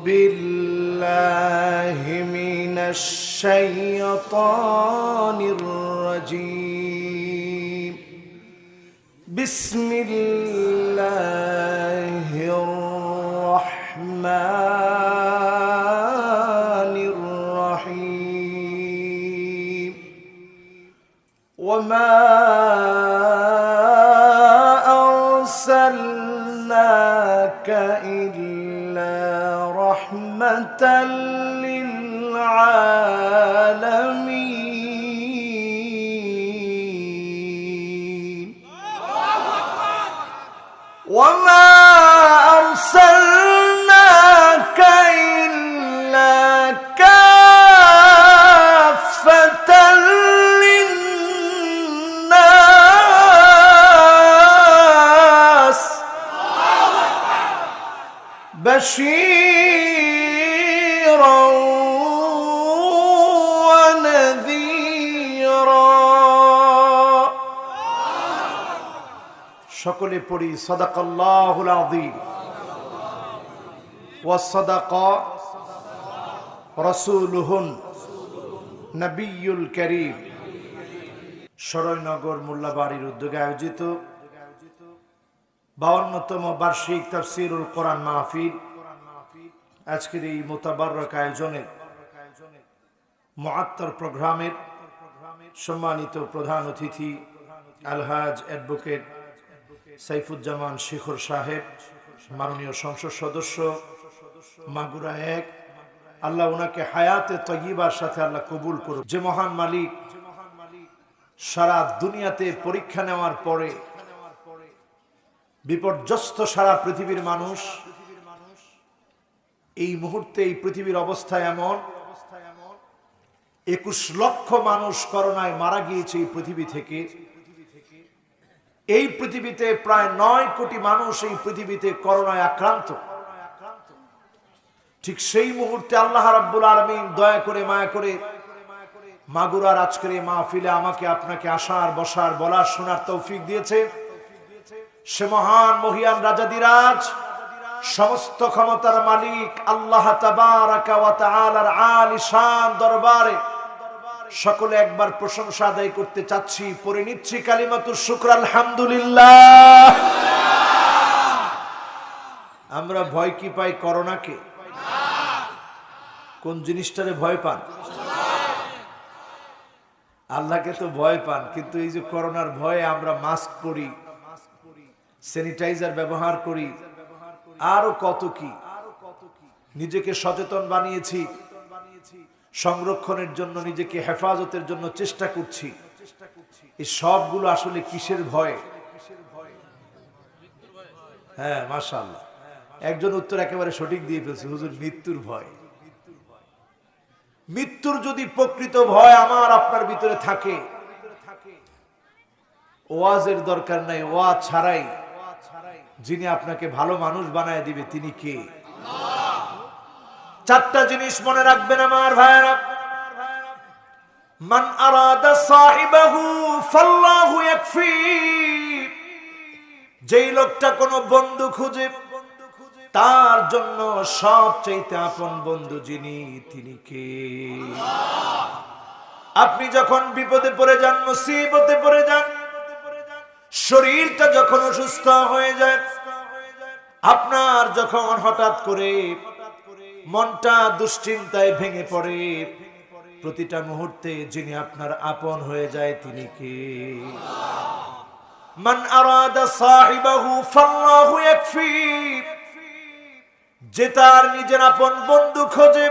بالله من الشيطان الرجيم بسم الله الرحمن الرحيم وما أرسلناك إلا رحمة للعالمين وما أرسلناك إلا كافة للناس بشيرا ونذيرا সকলে পড়ি সাদাকাল্লাহুল আযীম ওয়া সাদাকা রাসূলুহুন নবিয়্যুল কারীম। সরয়নগর মোল্লাবাড়ির উদ্যোগে আয়োজিত 52তম বার্ষিক তাফসীরুল কোরআন মাহফিল, আজকের এই মোতাবাররক আয়োজনের মুআত্তার প্রোগ্রামের সম্মানিত প্রধান অতিথি আলহাজ অ্যাডভোকেট সাইফুজ্জামান শিখর সাহেব, মাননীয় সংসদ সদস্য মাগুরা 1, আল্লাহ ওনাকে হায়াতে তয়্যিবার সাথে আল্লাহ কবুল করুন। যে মহান মালিক সারা দুনিয়াতে পরীক্ষা নেওয়ার পরে বিপর্যস্ত সারা পৃথিবীর মানুষ, এই মুহূর্তে এই পৃথিবীর অবস্থা এমন 21 লক্ষ মানুষ করোনায় মারা গিয়েছে এই পৃথিবী থেকে। এই পৃথিবীতে প্রায় 9 কোটি মানুষ এই পৃথিবীতে করোনায় আক্রান্ত। ঠিক সেই মুহূর্তে আল্লাহ রাব্বুল আলামিন দয়া করে মায়া করে মাগুরার আজকের এই মাহফিলে আমাকে আপনাকে আসার বসার বলার শোনার তৌফিক দিয়েছে। সে মহান মহিয়ান রাজাদিরাজ, সমস্ত ক্ষমতার মালিক আল্লাহ তাবারাকা ওয়া তাআলার আলিশান দরবারে সকলে একবার প্রশংসা আদায় করতে চাচ্ছি, পড়ে নিচ্ছি কালিমাতুশ শুকর আলহামদুলিল্লাহ। আমরা ভয় কি পাই করোনাকে? কোন জিনিসটারে ভয় পান? আল্লাহকে তো ভয় পান, কিন্তু এই যে করোনার ভয়ে আমরা মাস্ক পরি, স্যানিটাইজার ব্যবহার করি, আরো কত কি নিজেকে সচেতন বানিয়েছি, সংরক্ষণের জন্য নিজেকে হেফাজতের জন্য চেষ্টা করছি। এই সবগুলো আসলে কিসের ভয়? হ্যাঁ, মাশাআল্লাহ, একজন উত্তর একেবারে সঠিক দিয়ে ফেলছে, হুজুর মৃত্যুর ভয়। মৃত্যুর যদি প্রকৃত ভয় আমার আপনার ভিতরে থাকে, ওয়াজের দরকার নাই, ওয়াজ ছাড়াই যিনি আপনাকে ভালো মানুষ বানায় দিবে তিনি কে? চারটা জিনিস মনে রাখবেন আমার ভাইরা। মান আরাদা সাহিবাহু ফাল্লাহু ইয়াকফি। যেই লোকটা কোনো বন্ধু খুঁজে, তার জন্য সবচেয়ে আপন বন্ধু যিনি, তিনি কে? আপনি যখন বিপদে পড়ে যান, মুসিবতে পড়ে যান, শরীরটা যখন অসুস্থ হয়ে যায়, আপনার যখন হঠাৎ করে মনটা দুশ্চিন্তায় ভেঙে পড়ে, প্রতিটা মুহূর্তে যিনি আপনার আপন হয়ে যায় তিনি কে? মান আরাদা সাহিবাহু ফাল্লাহু ইয়াকফি। যে তার নিজের আপন বন্ধু খোঁজে,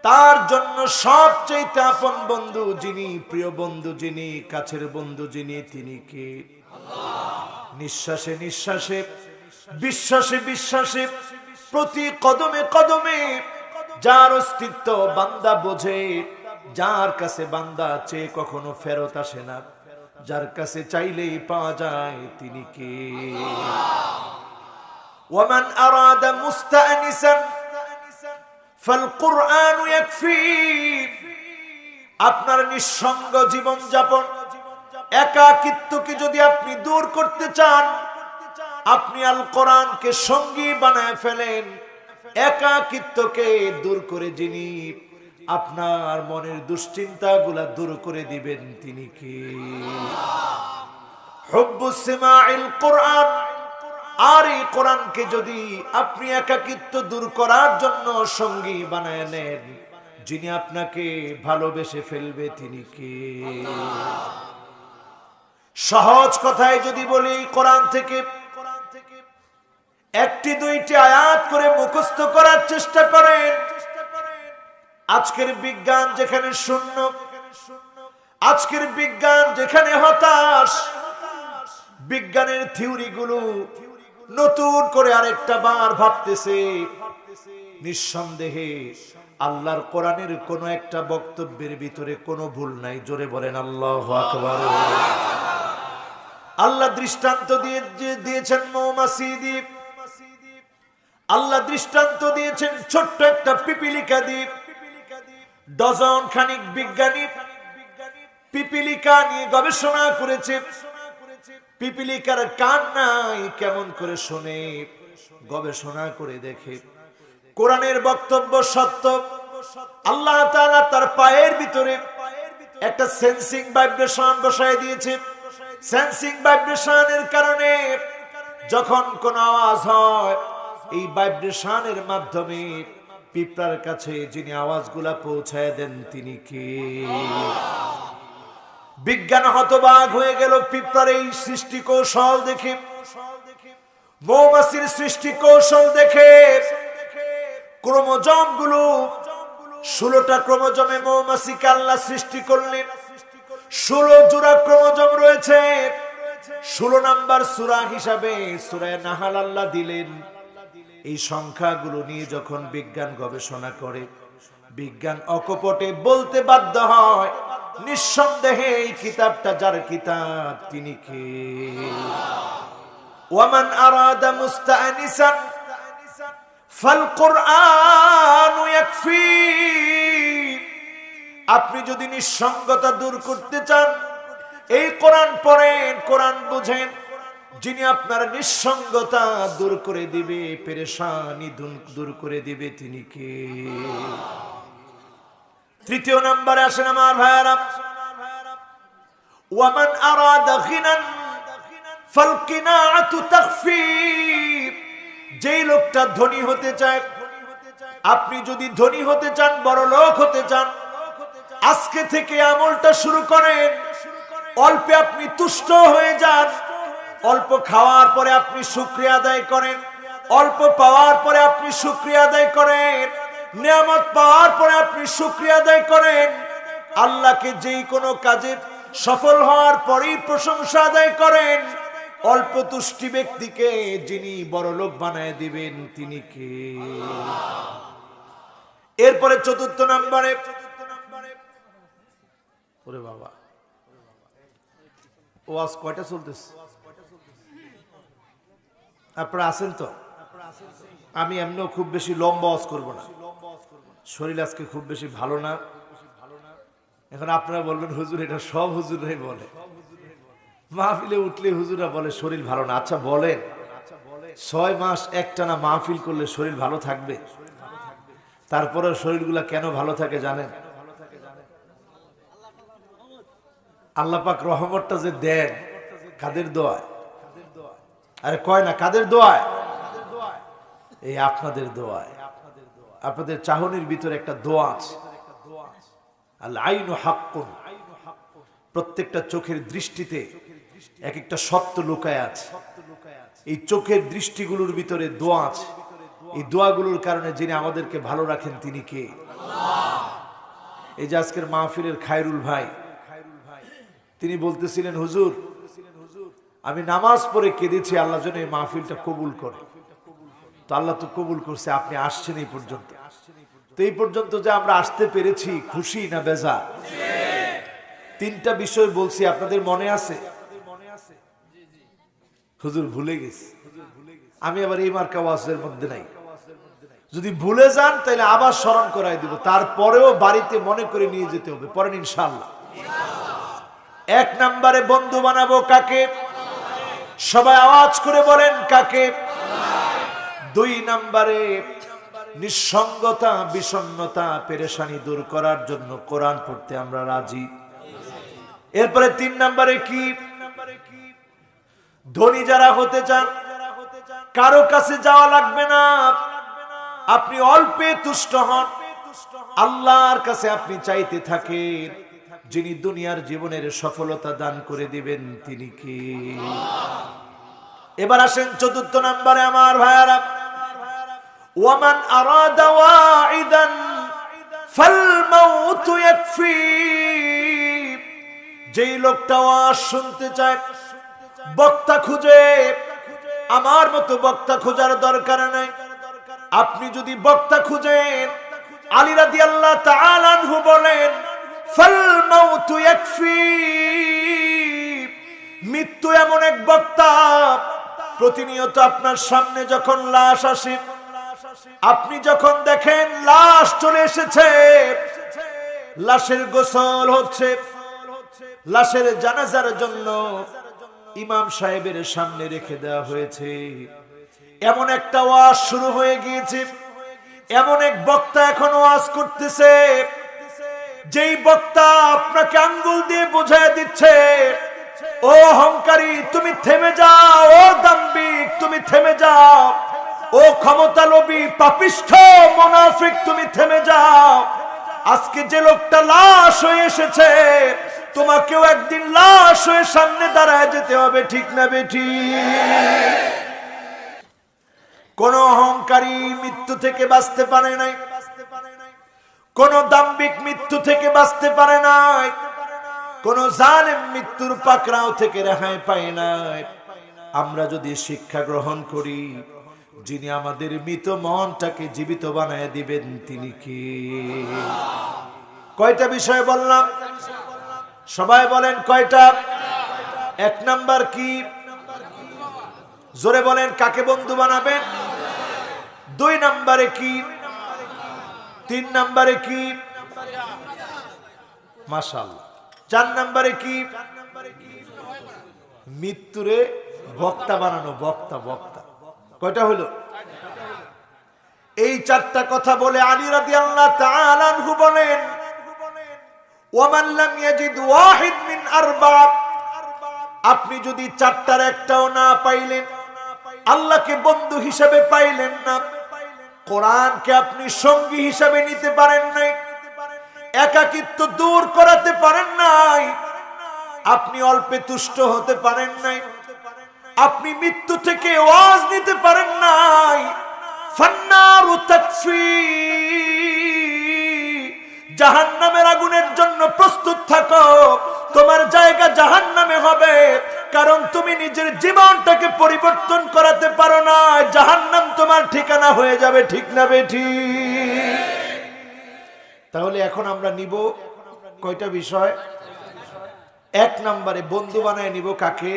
তার জন্য সবচেয়ে আপন বন্ধু যিনি, প্রিয় বন্ধু যিনি, কাছের বন্ধু যিনি, তিনি কে? নিঃশ্বাসে নিঃশ্বাসে, বিশ্বাসে বিশ্বাসে, প্রতি কদমে কদমে যার অস্তিত্ব বান্দা বোঝে, যার কাছে বান্দা চেয়ে কখনো ফেরত আসে না, যার কাছে চাইলেই পাওয়া যায় তিনি কে? ওয়ামান আরাদা মুস্তানিসান ফালকুরআনু ইয়াকফি। আপনার নিঃসঙ্গ জীবন যাপন, একাকিত্বকে যদি আপনি দূর করতে চান, আপনি আল কোরআনকে সঙ্গী বানায় ফেলেন, একাকিত্বকে দূর করে যিনি আপনার মনের দুশ্চিন্তাগুলা দূর করে দিবেন তিনি কে? হুব্বুস সিমাইল কোরআন। আর এই কোরআনকে যদি আপনি একাকিত্ব দূর করার জন্য সঙ্গী বানায় নেন, যিনি আপনাকে ভালোবেসে ফেলবে তিনি কে? সহজ কথায় যদি বলি, কোরআন থেকে একটি দুইটি আয়াত করে মুখস্থ করার চেষ্টা করেন। আজকের বিজ্ঞান যেখানে শূন্য, আজকের বিজ্ঞান যেখানে হতাশ, বিজ্ঞানের থিওরি গুলো নতুন করে আরেকটা বার ভাবতেছে। নিঃসন্দেহে আল্লাহর কোরআনের কোন একটা বক্তব্যের ভিতরে কোনো ভুল নাই। জোরে বলেন আল্লাহু আকবার। আল্লাহ দৃষ্টান্ত দিয়েছেন মৌমাছি দ্বীপ, আল্লাহ দৃষ্টান্ত দিয়েছেন ছোট্ট একটা পিপিলিকা দ্বীপ। ডজন খানিক বিজ্ঞানী পিপিলিকা নিয়ে গবেষণা করেছে। পিপিলিকার কান নাই, কেমন করে শোনে? গবেষণা করে দেখে কোরআনের বক্তব্য সত্য। আল্লাহ তাআলা তার পায়ের ভিতরে একটা সেন্সিং ভাইব্রেশন বসায় দিয়েছে। সেন্সিং ভাইব্রেশনের কারণে যখন কোন আওয়াজ হয়, এই ভাইব্রেশনের মাধ্যমে পিঁপড়ার কাছে যিনি আওয়াজগুলা পৌঁছায় দেন তিনি কে? বিজ্ঞান হতবাক হয়ে গেল পিঁপড়ার এই সৃষ্টি কৌশল দেখে, মৌমাছির সৃষ্টি কৌশল দেখে। ক্রোমোজোম গুলো 16টা ক্রোমোজোমে মৌমাছিকে আল্লাহ সৃষ্টি করলেন। 16 জোড়া ক্রোমোজোম রয়েছে। 16 নাম্বার সূরা হিসাবে সূরা নাহাল আল্লাহ দিলেন। এই সংখ্যাগুলো নিয়ে যখন বিজ্ঞান গবেষণা করে, বিজ্ঞান অকপটে বলতে বাধ্য হয়, নিঃসন্দেহে এই কিতাবটা যার কিতাব তিনি কে? ওয়ামান আরাদা মুস্তাআনিসান ফাল কুরআনু ইয়াকফি। আপনি যদি নিঃসঙ্গতা দূর করতে চান, এই কোরআন পড়েন, কোরআন বুঝেন। যিনি আপনার নিঃসঙ্গতা দূর করে দিবে, পেরেশানি দূর করে দিবে তিনি কে? তৃতীয় নম্বরে আসেন আমার ভাইয়ারা, ওয়ামান আরাদা গিনান ফাল কিনাআতু তাখফি। যেই লোকটা ধনী হতে চায়, আপনি যদি ধনী হতে চান, বড় লোক হতে চান, আজকে থেকে আমলটা শুরু করেন। অল্পে আপনি তুষ্ট হয়ে যান। অল্প খাওয়ার পরে আপনি শুকরিয়া আদায় করেন, অল্প পাওয়ার পরে আপনি শুকরিয়া আদায় করেন, নিয়ামত পাওয়ার পরে আপনি শুকরিয়া আদায় করেন। আল্লাহকে যেই কোনো কাজে সফল হওয়ার পরেই প্রশংসা আদায় করেন। অল্প তুষ্টি ব্যক্তিকে যিনি বড় লোক বানায় দিবেন তিনি কে? এরপরে চতুর্থ নম্বরে, ওরে বাবা, ওয়াজ কয়টা চলতেছে? আপনারা আছেন তো? আমি এমনিও খুব বেশি লম্বা ওয়াজ করব না, শরীর আজকে খুব বেশি ভালো না। এখন আপনারা বলবেন হুজুর এটা সব হুজুররাই বলে, মাহফিলে উঠলে হুজুররা বলে শরীর ভালো না। আচ্ছা বলেন, 6 মাস একটানা মাহফিল করলে শরীর ভালো থাকবে? তারপরে শরীরগুলা কেন ভালো থাকে জানেন? আল্লাহ পাক রহমতটা যে দেন কাদের দোয়ায়? আরে কয় না কাদের দোয়ায়? এই আপনাদের দোয়ায়। আপনাদের চাহনির ভিতরে একটা দোয়া আছে, আল আইনু হাক্কুন। প্রত্যেকটা চোখের দৃষ্টিতে এক একটা সত্য লুকায় আছে। এই চোখের দৃষ্টিগুলোর ভিতরে দোয়া আছে। এই দোয়াগুলোর কারণে যিনি আমাদেরকে ভালো রাখেন তিনি কে? এই যে আজকের মাহফিলের খায়রুল ভাই, তিনি বলতেছিলেন হুজুর আমি নামাজ পড়ে কেঁদেছি, আল্লাহ যেন এই মাহফিলটা কবুল করে। তো আল্লাহ তো কবুল করছে, আপনি আসছেন এই পর্যন্ত। তো এই পর্যন্ত যে আমরা আসতে পেরেছি, খুশি না বেজার? 3টা বিষয় বলছি, আপনাদের মনে আছে? হুজুর ভুলে গেছি। আমি আবার এই মার্কা ওয়াজের মধ্যে নাই। যদি ভুলে যান তাহলে আবার স্মরণ করাই দিব, তারপরেও বাড়িতে মনে করে নিয়ে যেতে হবে। পরেন ইনশাআল্লাহ। 1 নম্বরে বন্ধু বানাবো কাকে? সবাই আওয়াজ করে বলেন কাকে? 2 নম্বরে নিঃসঙ্গতা, বিষণ্ণতা, পেরেশানি দূর করার জন্য কোরআন পড়তে আমরা রাজি। এরপরে 3 নম্বরে কি? ধনী যারা হতে চান, কারো কাছে যাওয়া লাগবে না, আপনি অল্পে তুষ্ট হন, আল্লাহর কাছে আপনি চাইতে থাকেন, যিনি দুনিয়ার জীবনের সফলতা দান করে দিবেন তিনি কে? এবার আসেন 4 নম্বরে আমার ভাইয়ারা, ওয়ামান আরাদা ওয়াইদান ফাল মাউতু ইয়াকফি। যেই লোকটা ওয়াজ শুনতে চায়, বক্তা খুঁজে, আমার মতো বক্তা খোঁজার দরকার নাই। আপনি যদি বক্তা খুঁজেন, আলী রাদিয়াল্লাহু তাআলা আনহু বলেন ফাল মাউতু ইয়াকফি। মৃত্যু এমন এক বক্তা, প্রতিনিয়ত আপনার সামনে যখন লাশ আসে, আপনি যখন দেখেন লাশ চলে এসেছে, লাশের গোসল হচ্ছে, লাশের জানাজার জন্য ইমাম সাহেবের সামনে রেখে দেওয়া হয়েছে, এমন একটা ওয়াজ শুরু হয়ে গিয়েছে, এমন এক বক্তা এখন ওয়াজ করতেছে, যেই বক্তা আপনাকে আঙ্গুল দিয়ে বোঝায় দিচ্ছে, ও অহংকারী তুমি থেমে যাও, ও দাম্ভিক তুমি থেমে যাও, ও ক্ষমতা লোভী পাপিষ্ঠ মুনাফিক তুমি থেমে যাও। আজকে যে লোকটা লাশ হয়ে এসেছে, তোমাকেও একদিন লাশ হয়ে সামনে দাঁড়ায় যেতে হবে, ঠিক না বেঠি? কোন অহংকারী মৃত্যু থেকে বাঁচতে পারে নাই, কোন দাম্ভিক মৃত্যু থেকে বাঁচতে পারে নাই, কোন জালেম মৃত্যুর পাকড়াও থেকে রেহাই পায় নাই। আমরা যদি শিক্ষা গ্রহণ করি, যিনি আমাদের মৃত মনটাকে জীবিত বানায় দিবেন তিনি কে? কয়টা বিষয় বললাম? সবাই বলেন কয়টা? 1 নাম্বার কি? জোরে বলেন, কাকে বন্ধু বানাবেন? 2 নম্বরে কি? 3 নম্বরে কি? মাশাআল্লাহ। 4 নম্বরে কি? মৃত্যুরে বক্তা বানানো, বক্তা বক্তা। কয়টা হলো? এই 4টা কথা বলে আলী রাদিয়াল্লাহু তাআলা আনহু বলেন, ওয়ামান লাম ইয়াজিদ ওয়াহিদ মিন আরবা। আপনি যদি 4টার একটাও না পাইলেন, আল্লাহকে বন্ধু হিসেবে পাইলেন না, কোরআনকে আপনি সঙ্গী হিসেবে নিতে পারেন নাই, একাকিত্ব দূর করাতে পারেন নাই, আপনি অল্পে তুষ্ট হতে পারেন নাই, আপনি মৃত্যু থেকে ওয়াজ নিতে পারেন নাই, ফান্নারু তাকফি। জাহান্নামের আগুনের জন্য প্রস্তুত থাকো, তোমার জায়গা জাহান্নামে হবে, কারণ তুমি নিজের জীবনটাকে পরিবর্তন করাতে পারো না, জাহান্নাম তোমার ঠিকানা হয়ে যাবে, ঠিক না বেঠি? তাহলে এখন আমরা নিব কয়টা বিষয়? 1 নম্বরে বন্ধু বানায় নিব কাকে?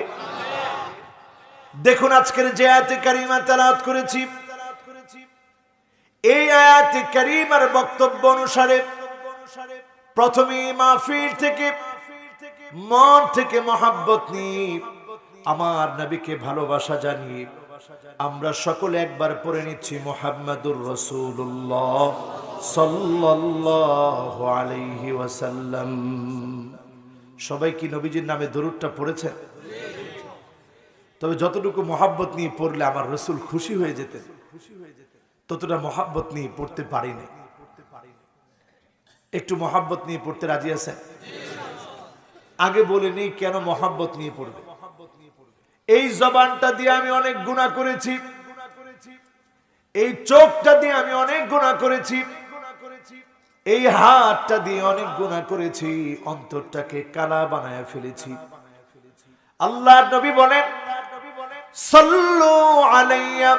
দেখুন আজকের যে আয়াতে কারিমা তেলাওয়াত করেছি, এই আয়াতে কারিমার বক্তব্য অনুসারে প্রথমে মাহফিল থেকে, মন থেকে মহব্বত নিয়ে, আমার নবীকে ভালোবাসা জানিয়ে আমরা সকলে একবার পড়ে নিচ্ছি মুহাম্মাদুর রাসূলুল্লাহ সাল্লাল্লাহু আলাইহি ওয়াসাল্লাম। সবাই কি নবীজির নামে দরুদটা পড়েছেন? তবে যতটুকু মহব্বত নিয়ে পড়লে আমার রাসূল খুশি হয়ে যেতেন, ততটা মহব্বত নিয়ে পড়তে পারিনি। একটু মহব্বত নিয়ে পড়তে রাজি আছেন? আগে বলে নেই কেন মহব্বত নিয়ে পড়বে। এই জবানটা দিয়ে আমি অনেক গুনাহ করেছি, এই চোখটা দিয়ে আমি অনেক গুনাহ করেছি, এই হাতটা দিয়ে অনেক গুনাহ করেছি, অন্তরটাকে কালা বানায় ফেলেছি। আল্লাহর নবী বলেন, সাল্লু আলাইয়া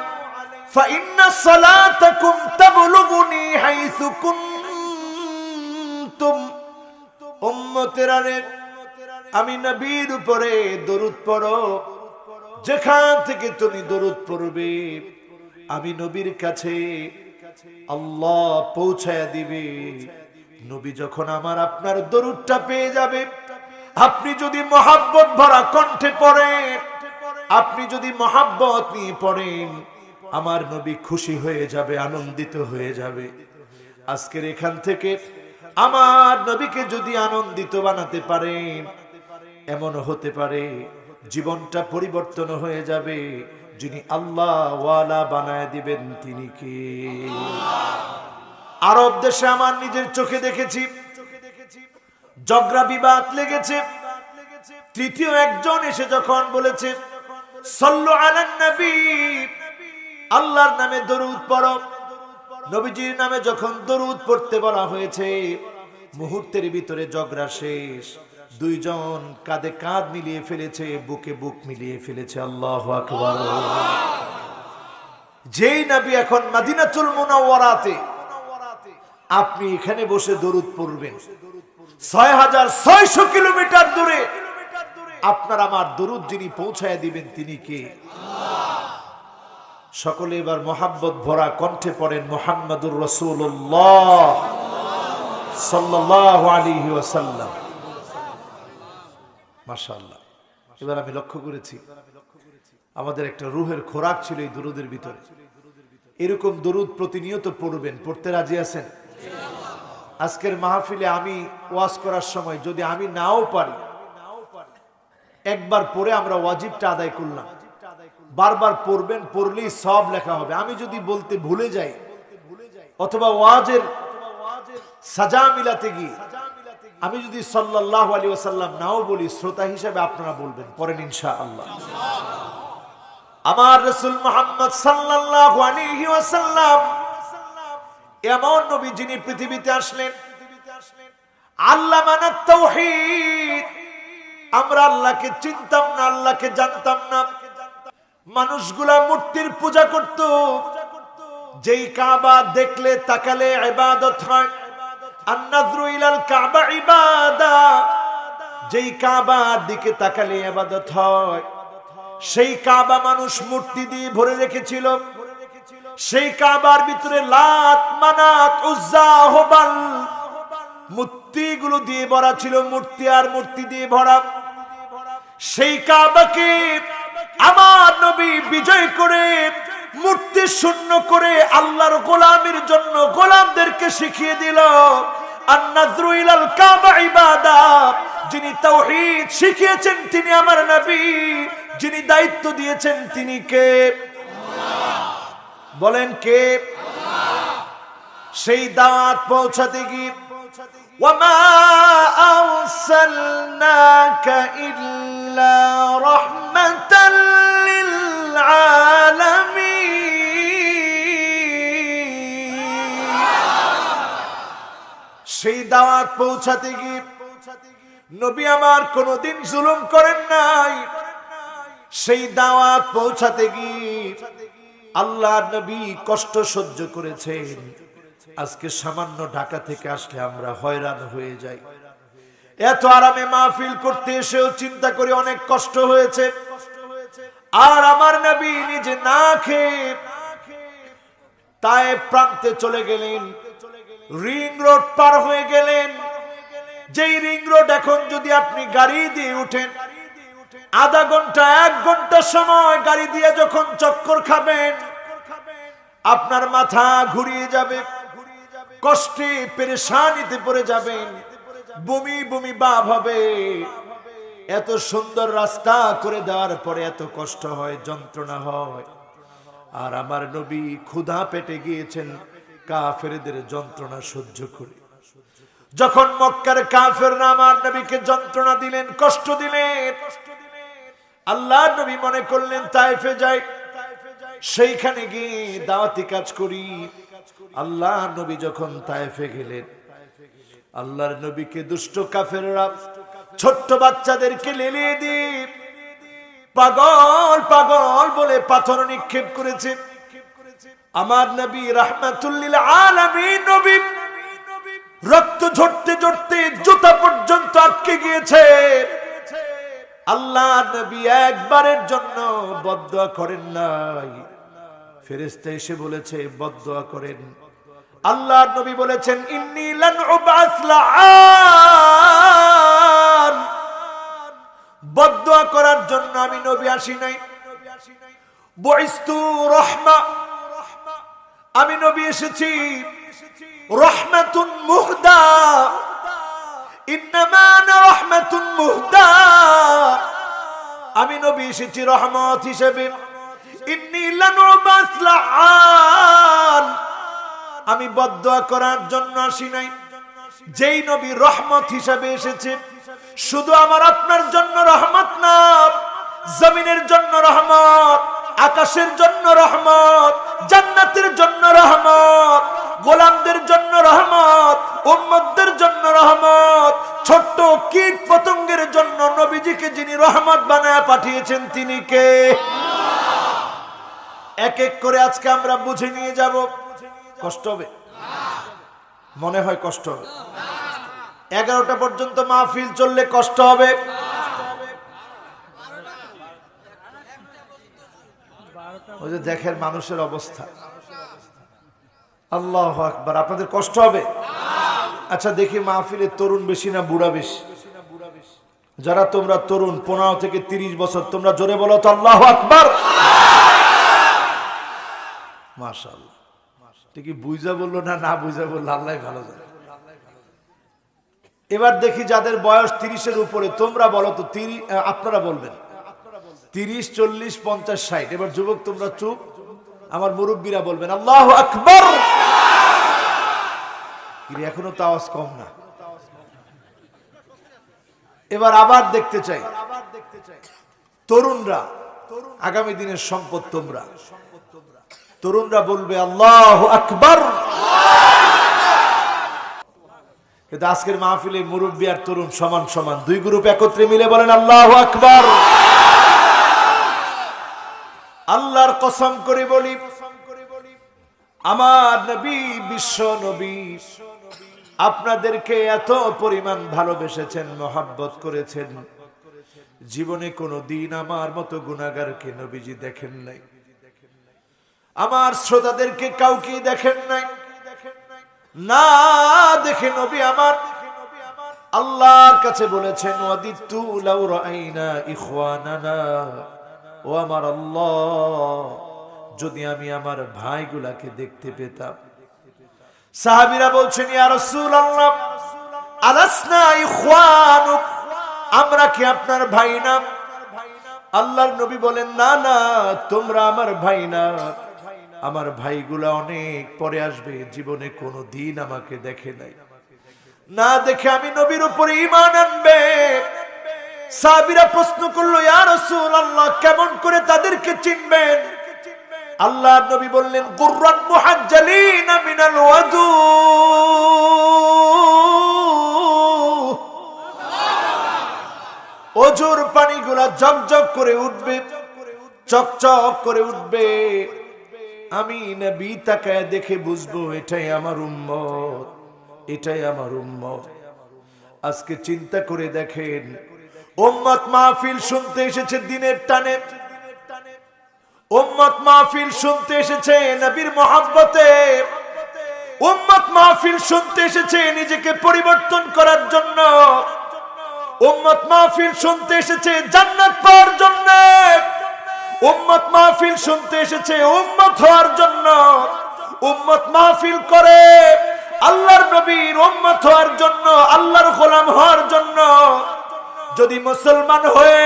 ফা ইন্না সালাতাকুম তাবলুগুনি হাইসু কুনতুম। উম্মতেরা রে, আমি নবীর উপরে দরুদ পড়ো, যেখান থেকে তুমি দরুদ পড়বে আমি নবীর কাছে আল্লাহ পৌঁছায়া দিবে। নবী যখন আমার আপনার দরুদটা পেয়ে যাবে, আপনি যদি মহব্বত ভরা কণ্ঠে পড়েন, আপনি যদি মহব্বত নিয়ে পড়েন, আমার নবী খুশি হয়ে যাবে, আনন্দিত হয়ে যাবে। আজকের এখান থেকে আমার নবীকে যদি আনন্দিত বানাতে পারেন, এমন হতে পারে জীবনটা পরিবর্তন হয়ে যাবে। যিনি আল্লাহ ওয়ালা বানায় দিবেন তিনি কে? আরব দেশে আমার নিজের চোখে দেখেছি, ঝগড়া বিবাদ লেগেছে। তৃতীয় একজন এসে যখন বলেছে সাল্লু আলান নবী, আল্লাহর নামে দরুদ পড়ো, নবীজির নামে যখন দরুদ পড়তে বলা হয়েছে, মুহূর্তের ভিতরে ঝগড়া শেষ। দুইজন কাঁধে কাঁধ মিলিয়ে ফেলেছে, বুকে বুক মিলিয়ে ফেলেছে। আল্লাহু আকবার। যেই নবী এখন মদিনাতুল মুনাওয়ারাতে, আপনি এখানে বসে দরুদ পড়বেন, 6600 কিলোমিটার দূরে আপনার আমার দরুদ যিনি পৌঁছায় দিবেন তিনি কে? সকলে এবার মোহাব্বত ভরা কণ্ঠে পড়েন মুহাম্মাদুর রাসূলুল্লাহ সাল্লাল্লাহু আলাইহি ওয়াসাল্লাম। মাশাআল্লাহ। এবার আমি লক্ষ্য করেছি আমাদের একটা রূহের খোরাক ছিল এই দরুদের ভিতরে। এরকম দরুদ প্রতিনিয়ত পড়বেন, পড়তে রাজি আছেন? আজকের মাহফিলে আমি ওয়াজ করার সময় যদি আমি নাও পারি, একবার পড়ে আমরা ওয়াজিবটা আদায় করলাম। বারবার পড়বেন, পড়লেই সব লেখা হবে। আমি যদি বলতে ভুলে যাই অথবা ওয়াজের সাজা মিলাতে গিয়ে আমি যদি সাল্লাল্লাহু আলাইহি ওয়াসাল্লাম নাও বলি, শ্রোতা হিসেবে আপনারা বলবেন, পড়েন ইনশাআল্লাহ। আমার রাসূল মুহাম্মদ সাল্লাল্লাহু আলাইহি ওয়াসাল্লাম এমন নবী যিনি পৃথিবীতে আসলেন, আল্লামানাত তাওহীদ। আমরা আল্লাহকে চিনতাম না, আল্লাহকে জানতাম না। মানুষগুলা মূর্তির পূজা করত। যেই কাবা দেখলে তাকালে ইবাদত হয়, আন-নাযরু ইলাল কাবা ইবাদা। যেই কাবার দিকে তাকালে ইবাদত হয়, সেই কাবা মানুষ মূর্তি দিয়ে ভরে রেখেছিল। সেই কাবার ভিতরে লাত, মানাত, উজ্জা, হুবাল মূর্তিগুলো দিয়ে ভরা ছিল, মূর্তি আর মূর্তি দিয়ে ভরা। সেই কাবাকে আমার নবী বিজয় করে, মূর্তি শূন্য করে আল্লাহর গোলামের জন্য গোলামদেরকে শিখিয়ে দিল আন-নাযরু ইলাল কাবা ইবাদা। যিনি তাওহীদ শিখিয়েছেন তিনি আমার নবী, যিনি দায়িত্ব দিয়েছেন তিনি কে? বলেন কে? সেই দাওয়াত পৌঁছাতে গিয়ে ওয়ামা আরসালনাকা ইল্লা রাহমাতাল লিল আলামিন। সেই দাওয়াত পৌঁছাতে গিয়ে নবী আমার কোনদিন জুলুম করেন নাই। সেই দাওয়াত পৌঁছাতে গিয়ে আল্লাহর নবী কষ্ট সহ্য করেছেন। আজকে সামান্য ঢাকা থেকে আসলে আমরা হয়রান হয়ে যাই। এত আরামে মাহফিল করতে এসেও চিন্তা করি অনেক কষ্ট হয়েছে। আর আমার নবী নিজে না খেয়ে তায়েফ প্রান্তে চলে গেলেন, রিং রোড পার হয়ে গেলেন। যেই রিং রোড এখন যদি আপনি গাড়ি দিয়ে উঠেন, আধা ঘন্টা 1 ঘন্টা সময় গাড়ি দিয়ে যখন চক্কর খাবেন, আপনার মাথা ঘুরিয়ে যাবে, কষ্টে পেরেশানিতে পড়ে যাবেন, বমি বমি ভাব হবে। এত সুন্দর রাস্তা করে দেওয়ার পরে এত কষ্ট হয়, যন্ত্রণা হয়। আর আমার নবী ক্ষুধা পেটে গিয়েছেন কাফেরদের যন্ত্রণা সহ্য করে। যখন মক্কার কাফেররা আমার নবীকে যন্ত্রণা দিলেন, কষ্ট দিলেন, আল্লাহ নবী মনে করলেন তায়েফে যাই, সেইখানে গিয়ে দাওয়াতি কাজ করি। আল্লাহ নবী যখন তায়েফে গেলেন, আল্লাহর নবীকে দুষ্ট কাফেররা ছোট্ট বাচ্চাদেরকে লেলিয়ে দিয়ে পাগল পাগল বলে পাথর নিক্ষেপ করেছে। আমার নবী রাহমাতুল লিল আলামিন নবী রক্ত ঝরতে ঝরতে জুতা পর্যন্ত আটকে গিয়েছে। আল্লাহ নবী একবারের জন্য বদদুয়া করেন নাই। ফেরেশতা এসে বলেছে বদদুয়া করেন। আল্লাহর নবী বলেছেন ইন্নী লান উবআস লাআন, বদদুয়া করার জন্য আমি নবী আসি নাই। বুইস্তু রাহমা, আমি নবী এসেছি রাহমাতুন মুহদা, ইন্নামা আনা রাহমাতুন মুহদা, আমি নবী এসেছি রহমত হিসেবে। ইন্নী লানুবাস লাআন, আমি বদদুয়া করার জন্য আসি নাই। যেই নবী রহমত হিসেবে এসেছে, শুধু আমার আপনার জন্য রহমত না, জমিনের জন্য রহমত, আকাশের জন্য রহমত, জান্নাতের জন্য রহমত, গোলামদের জন্য রহমত, উম্মতদের জন্য রহমত, ছোট্ট কীট পতঙ্গের জন্য নবীজিকে যিনি রহমত বানায় পাঠিয়েছেন তিনি কে? এক এক করে আজকে আমরা বুঝে নিয়ে যাব। কষ্ট হবে? মনে হয় কষ্ট হবে। 11টা পর্যন্ত মাহফিল চললে কষ্ট হবে। ওই যে দেখেন মানুষের অবস্থা, আল্লাহু আকবার। আপনাদের কষ্ট হবে? আচ্ছা দেখি মাহফিলে তরুণ বেশি না বুড়া বেশি? যারা তোমরা তরুণ 15 থেকে 30 বছর, তোমরা জোরে বলো তো আল্লাহু আকবার। মাশাআল্লাহ। ঠিকই বুঝা বললো না না বুঝা বললো, আল্লাহ ভালো জানে। এবার দেখি যাদের বয়স 30-এর উপরে, তোমরা বলো তো, আপনারা বলবেন 30, 40, 50, 60। এবার যুবক তোমরা চুপ, আমার মুরব্বীরা বলবেন আল্লাহু আকবার। এখনো তো আওয়াজ কম না। এবার আবার দেখতে চাই তরুণরা, আগামী দিনের সম্পদ তোমরা। তরুণরা বলবে আল্লাহু আকবার। কিন্তু আজকের মাহফিলে মুরব্বী আর তরুণ সমান সমান, দুই গ্রুপ একত্রে মিলে বলেন আল্লাহু আকবার। আল্লাহর কসম করে বলি, আমার নবী, বিশ্ব নবী আপনাদেরকে এত পরিমাণ ভালোবেসেছেন, মহব্বত করেছেন, জীবনে কোনো দিন আমার মতো গুনাহগারকে নবীজি দেখেন নাই। আমার শ্রোতাদেরকে কাউকে দেখেন নাই, না দেখে নবী আমার আল্লাহর কাছে বলেছেন ওয়াদিতু লাউ রাআইনা ইখওয়ানানা, ও আমার আল্লাহ, যদি আমি আমার ভাইগুলাকে দেখতে পেতাম। সাহাবীরা বলছেন ইয়া রাসূলুল্লাহ আলাসনা ইখওয়ানুক, আমরা কি আপনার ভাই না? আল্লাহর নবী বলেন না না, তোমরা আমার ভাই না, আমার ভাইগুলা অনেক পরে আসবে, জীবনে কোনো দিন আমাকে দেখে নাই, না দেখে আমি নবীর উপরে ঈমান আনবে। সাহাবীরা প্রশ্ন করলো ইয়া রাসূলুল্লাহ কেমন করে তাদেরকে চিনবেন? আল্লাহর নবী বললেন গুররান মুহাজ্জালিনা মিনাল ওয়াদু, ওজুর পানিগুলা ঝকঝক করে উঠবে, চকচক করে উঠবে। আমি নবী তাকায় দেখে বুঝবো এটাই আমার উম্মত, এটাই আমার উম্মত। আজকে চিন্তা করে দেখেন, উম্মত মাহফিল শুনতে এসেছে দিনের টানে, উম্মত মাহফিল শুনতে এসেছে নবীর মহব্বতে, উম্মত মাহফিল শুনতে এসেছে নিজেকে পরিবর্তন করার জন্য, উম্মত মাহফিল শুনতে এসেছে জান্নাত পাওয়ার জন্য, উম্মত মাহফিল শুনতে এসেছে উম্মত হওয়ার জন্য। উম্মত মাহফিল করে আল্লাহর নবীর উম্মত হওয়ার জন্য, আল্লাহর গোলাম হওয়ার জন্য। যদি মুসলমান হয়ে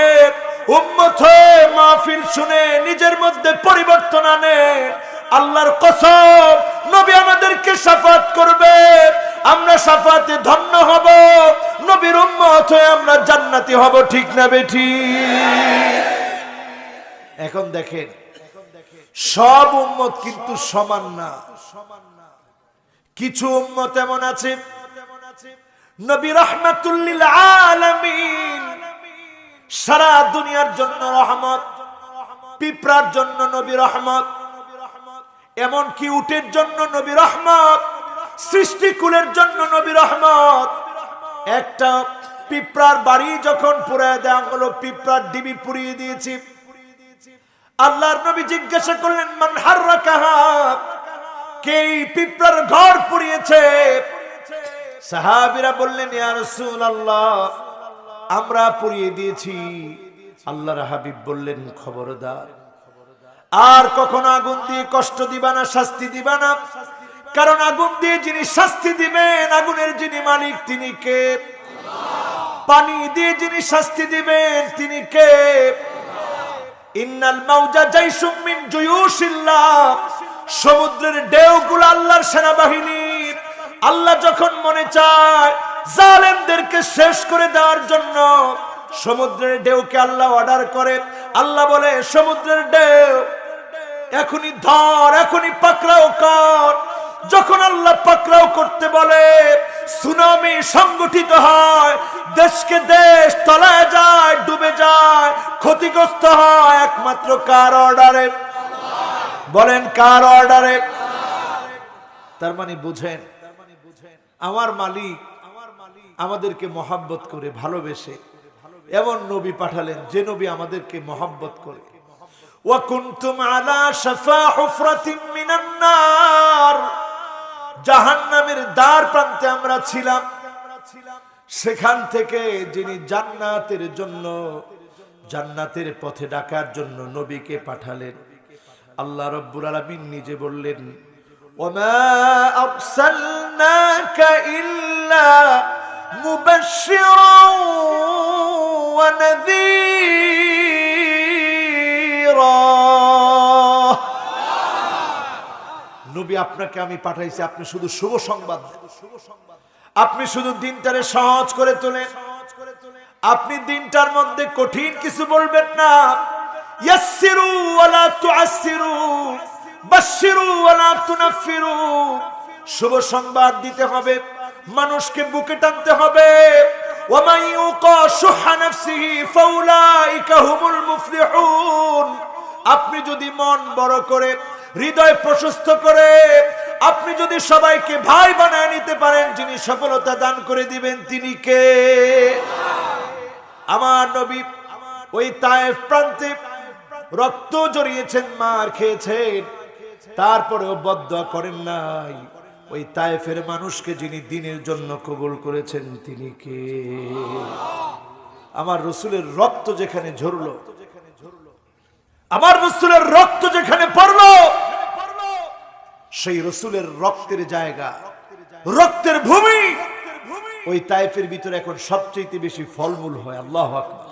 উম্মত হয়ে মাহফিল শুনে নিজের মধ্যে পরিবর্তন আনে, আল্লাহর কসম নবী আমাদেরকে শাফাত করবে, আমরা শাফাতে ধন্য হব, নবীর উম্মত হয়ে আমরা জান্নাতি হব। ঠিক না বেঠিক? এখন দেখেন সব উম্মত কিন্তু সমান না। কিছু উম্মত এমন আছে নবী রাহমাতুল লিল আলামিন, সারা দুনিয়ার জন্য রহমত, পিঁপড়ার জন্য নবী রহমত, এমন কি উটের জন্য নবী রহমত, সৃষ্টিকুলের জন্য নবী রহমত। একটা পিঁপড়ার বাড়ি যখন পুড়িয়ে দেওয়া হলো, পিঁপড়ার ডিবি পুড়িয়ে দিয়েছি, আল্লাহর নবী জিজ্ঞাসা করলেন মান হাররাকাহা, কে পিঁপড়ার ঘর পুড়িয়েছে? সাহাবীরা বললেন ইয়া রাসূলুল্লাহ আমরা পুড়িয়ে দিয়েছি। আল্লাহর হাবিব বললেন খবরদার, আর কখনো আগুন দিয়ে কষ্ট দিবা না, শাস্তি দিবা না। কারণ আগুন দিয়ে যিনি শাস্তি দিবেন, আগুনের যিনি মালিক তিনি কে? পানি দিয়ে যিনি শাস্তি দিবেন তিনি কে? ইন্নাল মাউজা জাইশুম মিন জুয়ুশিল্লাহ, সমুদ্রের ঢেউগুলো আল্লাহর সেনাবাহিনী। আল্লাহ যখন মনে চায় জালেমদেরকে শেষ করে দেওয়ার জন্য সমুদ্রের ঢেউকে আল্লাহ অর্ডার করে। আল্লাহ বলে, সমুদ্রের ঢেউ এখনই ধর, এখনই পাকড়াও কর। যখন আল্লাহ পাকড়াও করতে বলে, সুনামি সংগঠিত হয়, দেশকে দেশ তলায় যায়, ডুবে যায়, ক্ষতিগ্রস্ত হয় একমাত্র কার অর্ডারে? বলেন কার অর্ডারে? তার মানে বুঝেন, আমার মালিক আমাদেরকে মহাব্বত করে ভালোবেসে এমন নবী পাঠালেন যে নবী আমাদেরকে মহাব্বত করে। ওয়া কুনতুম আলা শাফা হুফরাতিন মিনান নার, জাহান্নামের দ্বার প্রান্তে আমরা ছিলাম। সেখান থেকে যিনি জান্নাতের জন্য, জান্নাতের পথে ডাকার জন্য নবীকে পাঠালেন, আল্লাহ রাব্বুল আলামিন নিজে বললেন, ওয়ামা আরসালনাকা ইল্লা মুবাশশিরাও ওয়া নাযীরা। নবী, আপনাকে আমি পাঠাইছি, আপনি শুধু শুভ সংবাদ দেন, আপনি শুধু দিনটারে সহজ করে তোলেন, আপনি দিনটার মধ্যে কঠিন কিছু বলবেন না। ইয়াসসিরু ওয়ালা তুআসসিরু, বাশশিরু ওয়ালা তুনাফফিরু। শুভ সংবাদ দিতে হবে, মানুষকে বুকে টানতে হবে। ওয়া মান ইউকা শুহা নাফসিহি ফাউলাইকা হুমুল মুফলিহুন। আপনি যদি মন বড় করে, হৃদয় প্রশস্ত করে, আপনি যদি সবাইকে ভাই বানায় নিতে পারেন, যিনি সফলতা দান করে দিবেন তিনি কে? আমার নবী ওই তায়েফ প্রান্তে রক্ত জড়িয়েছেন, মার খেয়েছেন, তারপরেও বদদুয়া করেন নাই। ওই তায়েফের মানুষকে যিনি দিনের জন্য কবুল করেছেন তিনি কে? আমার রাসূলের রক্ত যেখানে ঝরলো, আমার রাসূলের রক্ত যেখানে পড়লো, সেই রাসূলের রক্তের জায়গা, রক্তের ভূমি, ওই তায়েফের ভিতরে এখন সবচেয়ে বেশি ফলমূল হয়। আল্লাহু আকবার।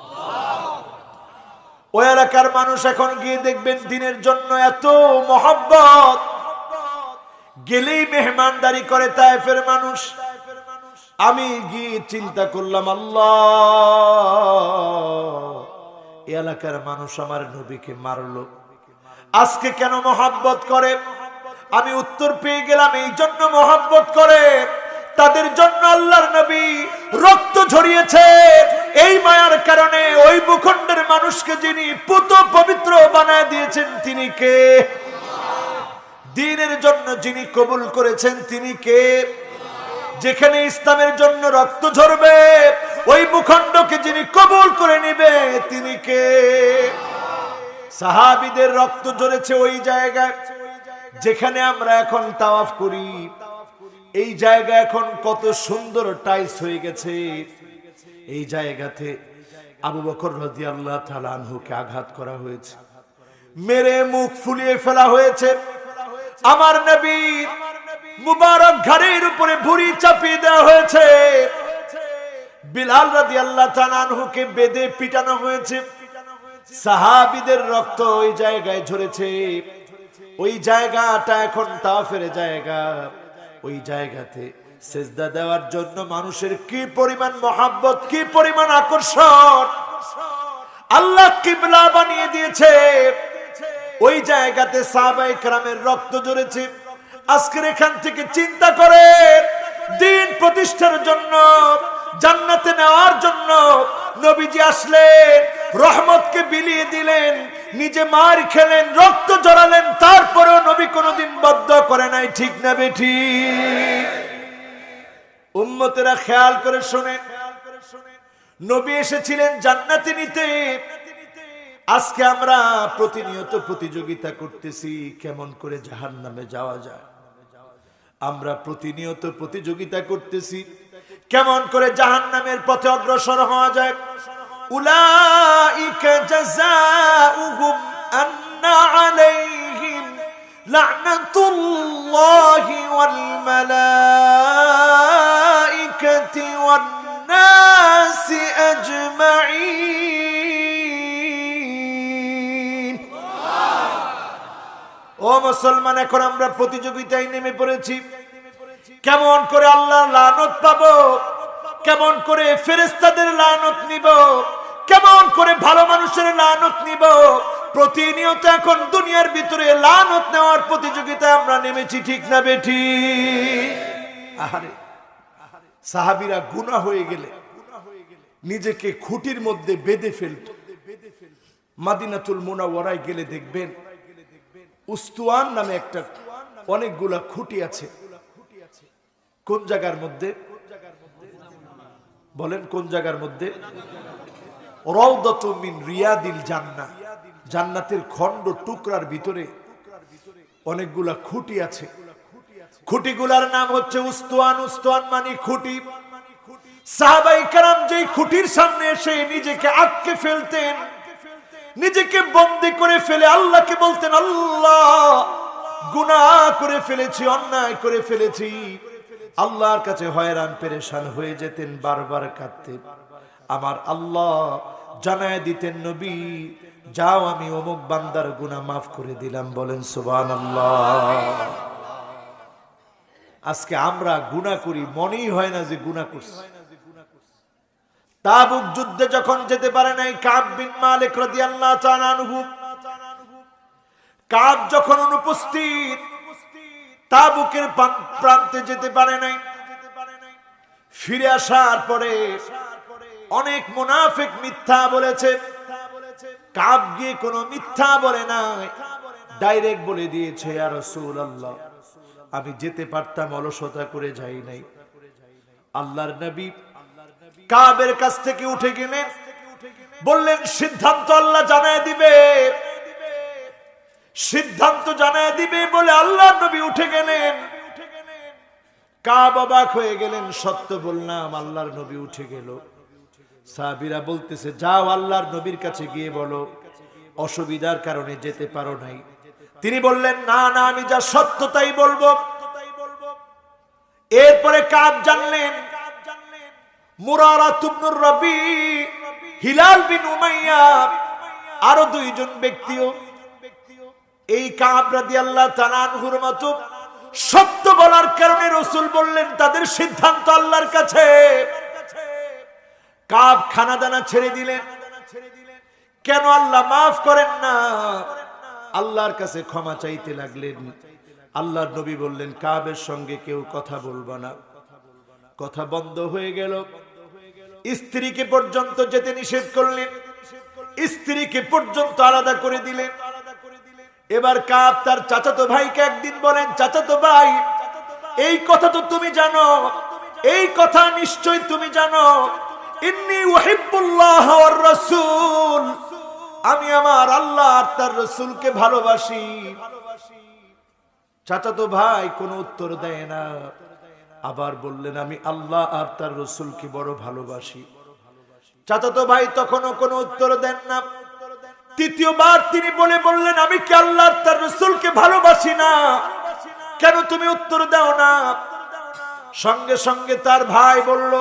ওই এলাকার মানুষ এখন গিয়ে দেখবেন দিনের জন্য এত মহব্বত, গেলেই মেহমানদারি করে তায়েফের মানুষ। আমি গিয়ে চিন্তা করলাম, আল্লাহ, এলাকার মানুষ আমার নবীকে মারলো, আজকে কেন মহব্বত করে? আমি উত্তর পেয়ে গেলাম, এই জন্য মহব্বত করে, তাদের জন্য আল্লাহর নবী রক্ত ঝরিয়েছে। এই মায়ার কারণে ওই ভূখণ্ডের মানুষকে যিনি পুত পবিত্র বানায় দিয়েছেন তিনি কে? দ্বীনের জন্য যিনি কবুল করেছেন তিনি কে? যেখানে ইসলামের জন্য রক্ত ঝরবে, ওই ভূখণ্ডকে যিনি কবুল করে নেবে তিনি কে? সাহাবীদের রক্ত ঝরেছে ওই জায়গায় যেখানে আমরা এখন তাওয়াফ করি। এই জায়গা এখন কত সুন্দর টাইলস হয়ে গেছে। এই জায়গাতে আবু বকর রাদিয়াল্লাহু তাআলা আনহুকে আঘাত করা হয়েছে, মেরে মুখ ফুলিয়ে ফেলা হয়েছে। আমার নবীর মুবারক ঘাড়ের উপরে ভুঁড়ি চাপিয়ে দেওয়া হয়েছে। বিলাল রাদিয়াল্লাহু তাআলা আনহুকে বেঁধে পিটানো হয়েছে। সাহাবীদের রক্ত ওই জায়গায় ঝরেছে। ওই জায়গাটা এখন তাওয়াফের জায়গা। ওই জায়গাতে সিজদা দেওয়ার জন্য মানুষের কি পরিমাণ মহব্বত, কি পরিমাণ আকর্ষণ! আল্লাহ কিবলা বানিয়ে দিয়েছে। ওই জায়গাতে সাহাবায়ে কেরামের রক্ত ঝরেছে। আজকের এখান থেকে চিন্তা করে দিন প্রতিষ্ঠার জন্য, জান্নাতে নেওয়ার জন্য নবীজি আসলেন, রহমতকে বিলিয়ে দিলেন, নিজে মার খেলেন, রক্ত ঝরালেন, তারপরেও নবী কোনোদিন বদদুয়া করে নাই। ঠিক না বেঠিক? উম্মতেরা খেয়াল করে শোনেন, নবী এসেছিলেন জান্নাতে নিতে। আজকে আমরা প্রতিনিয়ত প্রতিযোগিতা করতেছি কেমন করে জাহান্নামে যাওয়া যায়। আমরা প্রতিনিয়ত প্রতিযোগিতা করতেছি কেমন করে জাহান্নামের পথে অগ্রসর হওয়া যায়। উলাইকা জাযাউহুম আলাইহিম লা'নাতুল্লাহি ওয়াল মালাইকাতি ওয়ান নাসি আজমাইন। ও মুসলমান, এখন আমরা প্রতিযোগিতায় নেমে পড়েছি। কেমন করে আল্লাহর লানত পাবো, কেমন করে ফেরেশতাদের লানত নিব, কেমন করে ভালো মানুষের লানত নিব। প্রতিনিয়ত এখন দুনিয়ার ভিতরে লানত নেওয়ার প্রতিযোগিতায় আমরা নেমেছি, ঠিক না বেঠি? আহারে, সাহাবীরা গুনাহ হয়ে গেলে নিজেকে খুঁটির মধ্যে বেঁধে ফেলত। মদিনাতুল মুনাওয়ারায় গেলে দেখবেন উস্তুয়ান নামে একটা অনেকগুলা খুঁটি আছে। কোন জায়গার মধ্যে বলেন? কোন জায়গার মধ্যে? রাউদাতুম মিন রিয়াদিল জান্নাহ, জান্নাতের খণ্ড টুকরার ভিতরে অনেকগুলা খুঁটি আছে। খুঁটিগুলার নাম হচ্ছে উস্তুয়ান। উস্তুয়ান মানে খুঁটি। সাহাবায়ে কেরাম যেই খুঁটির সামনে এসে নিজেকে আটকে ফেলতেন, নিজেকে বন্দী করে ফেলে আল্লাহকে বলতেন, আল্লাহ গুনাহ করে ফেলেছি, অন্যায় করে ফেলেছি। আল্লাহর কাছে হয়রান পেরেশান হয়ে যেতেন, বারবার কাঁদতেন। আমার আল্লাহ জানায় দিতেন, নবী যাও, আমি অমুক বান্দার গুনাহ মাফ করে দিলাম। বলেন সুবহানাল্লাহ। আজকে আমরা গুনাহ করি, মনেই হয় না যে গুনাহ করছি। তাবুক যুদ্ধে যখন যেতে পারে নাই কাব বিন মালিক রাদিয়াল্লাহু তাআলা আনহু, কাব যখন অনুপস্থিত, তাবুকের প্রান্তে যেতে পারে নাই। ফিরে আসার পরে অনেক মুনাফিক মিথ্যা বলেছে। কাব গিয়ে কোনো মিথ্যা বলে নাই, ডাইরেক্ট বলে দিয়েছে, ইয়া রাসূলুল্লাহ আমি যেতে পারতাম, অলসতা করে যাই নাই। আল্লাহর নবী কাবের কাছ থেকে উঠে গেলেন, বললেন সিদ্ধান্ত আল্লাহ জানায় দিবে, সিদ্ধান্ত জানায় দিবে বলে আল্লাহর নবী উঠে গেলেন। কাব অবাক হয়ে গেলেন, সত্য বললাম, আল্লাহর নবী উঠে গেল। সাহাবীরা বলতেছে, যাও আল্লাহর নবীর কাছে গিয়ে বলো অসুবিধার কারণে যেতে পারো নাই। তিনি বললেন, না না, আমি যা সত্য তাই বলবো। এরপরে কাব জানলেন মুরারা ইবনুর রবি, হিলাল বিন উমাইয়া, আরো দুইজন ব্যক্তিও এই কাব রাদিয়াল্লাহু তাআলা আনহুর মতো সত্য বলার কারণে রাসূল বললেন তাদের সিদ্ধান্ত আল্লাহর কাছে। কাব খানাদানা ছেড়ে দিলেন। কেন আল্লাহ মাফ করেন না? আল্লাহর কাছে ক্ষমা চাইতে লাগলেন। আল্লাহর নবী বললেন, কাবের সঙ্গে কেউ কথা বলবে না। কথা বন্ধ হয়ে গেল। স্ত্রীকে পর্যন্ত যেতে নিষেধ করলেন, স্ত্রীকে পর্যন্ত আলাদা করে দিলেন। এবার কাব তার চাচাতো ভাইকে একদিন বলেন, চাচাতো ভাই এই কথা তো তুমি জানো, এই কথা নিশ্চয় তুমি জানো, ইন্নী উহিব্বুল্লাহ ওয়ার রাসূল, আমি আমার আল্লাহ আর তার রাসূলকে ভালোবাসি। চাচাতো ভাই কোনো উত্তর দেয় না। আবার বললেন, আমি আল্লাহ আর তার রাসূলকে বড় ভালোবাসি। চাচাতো ভাই তখনও কোনো উত্তর দেন না। তৃতীয়বার তিনি বললেন, আমি কি আল্লাহ আর তার রাসূলকে ভালোবাসি না? কেন তুমি উত্তর দাও না? সঙ্গে সঙ্গে তার ভাই বলল,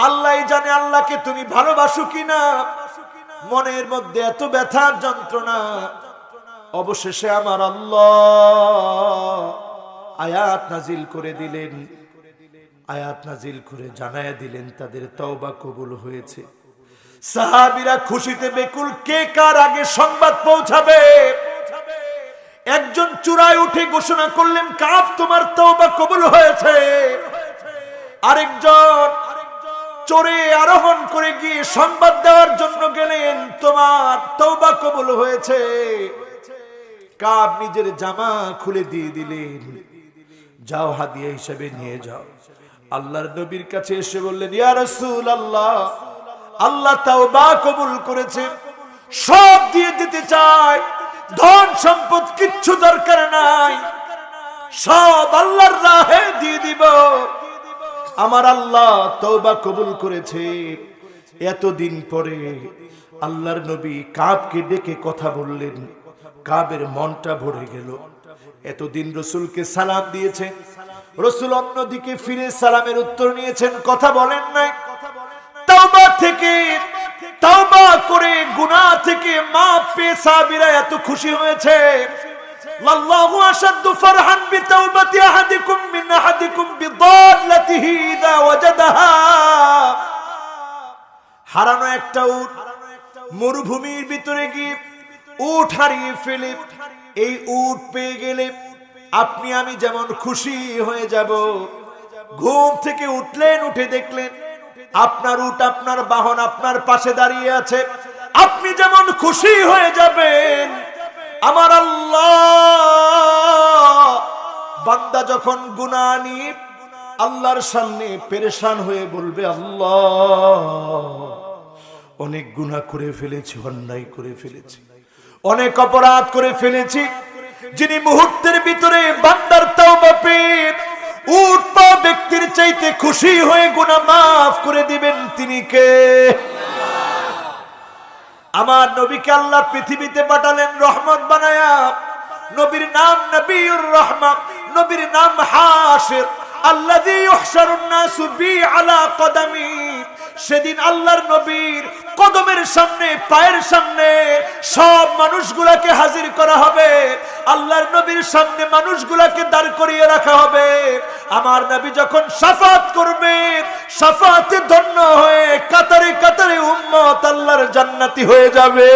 আল্লাহই জানে আল্লাহকে তুমি ভালোবাসো কিনা। মনের মধ্যে এত ব্যথার যন্ত্রণা। অবশেষে আমার আল্লাহ আয়াত নাজিল করে দিলেন। আয়াত নাজিল করে জানায়া দিলেন তাদের তওবা কবুল হয়েছে। সাহাবীরা খুশিতে বেকুল, কে কার আগে সংবাদ পৌঁছাবে। একজন চূড়ায় উঠে ঘোষণা করলেন, কাব তোমার তওবা কবুল হয়েছে। আরেকজন চড়ে আরোহণ করে গিয়ে সংবাদ দেওয়ার জন্য গেলেন, তোমার তওবা কবুল হয়েছে। কাব নিজের জামা খুলে দিয়ে দিলেন, যাও হাদিয়া হিসেবে নিয়ে যাও। আল্লাহর নবীর কাছে এসে বললেন, ইয়া রাসূলুল্লাহ আল্লাহ তওবা কবুল করেছে, সব দিয়ে দিতে চায়, ধন সম্পদ কিচ্ছু দরকার নাই, সব আল্লাহর রাহে দিয়ে দিব। আমার আল্লাহ তওবা কবুল করেছে। এতদিন পরে আল্লাহর নবী কাবকে ডেকে কথা বললেন। কাবের মনটা ভরে গেল। এতদিন রসুলকে সালাম দিয়েছেন, রসুল অন্যদিকে ফিরে সালামের উত্তর নিয়েছেন, কথা বলেন নাই। তাওবা থেকে, তাওবা করে গুনাহ থেকে মাফ পেয়ে সাহাবীরা এত খুশি হয়েছে। লাল্লাহু আশাদ্দু ফারহান বিতাওবাতি আহাদিকুম মিন আহাদিকুম বিদাল্লাতিহি ইযা ওয়াজাদাহা। হারানো একটা উট মরুভূমির ভিতরে গিয়ে উট হারিয়ে ফেলে এই উট পেয়ে গেলে আপনি আমি যেমন খুশি হয়ে যাব, ঘুম থেকে উঠলেন, উঠে দেখলেন আপনার উট, আপনার বাহন আপনার পাশে দাঁড়িয়ে আছে, আপনি যেমন খুশি হয়ে যাবেন, আমার আল্লাহ বান্দা যখন গুনাহ নিয়ে আল্লাহর সামনে পেরেশান হয়ে বলবে, আল্লাহ অনেক গুনাহ করে ফেলেছি, অন্যায় করে ফেলেছি, অনেক অপরাধ করে ফেলেছি, যিনি মুহূর্তের ভিতরে বান্দার তাওবা পেয়ে উট পা ব্যক্তির চাইতে খুশি হয়ে গুনাহ মাফ করে দিবেন, তিনি কে? আমার নবীকে আল্লাহ পৃথিবীতে পাঠালেন রহমত বানায়া। নবীর নাম নবিয়ুর রাহমা, নবীর নাম হাশির, আল্লাযী ইউহশারুন নাসু বি আলা কদামি। সেদিন আল্লাহর নবীর কদমের সামনে, পায়ের সামনে সব মানুষগুলাকে হাজির করা হবে। আল্লাহর নবীর সামনে মানুষগুলাকে দাঁড় করিয়ে রাখা হবে। আমার নবী যখন শাফাত করবে, শাফাতে ধন্য হয়ে কাতারে কাতারে উম্মত আল্লাহর জান্নাতি হয়ে যাবে।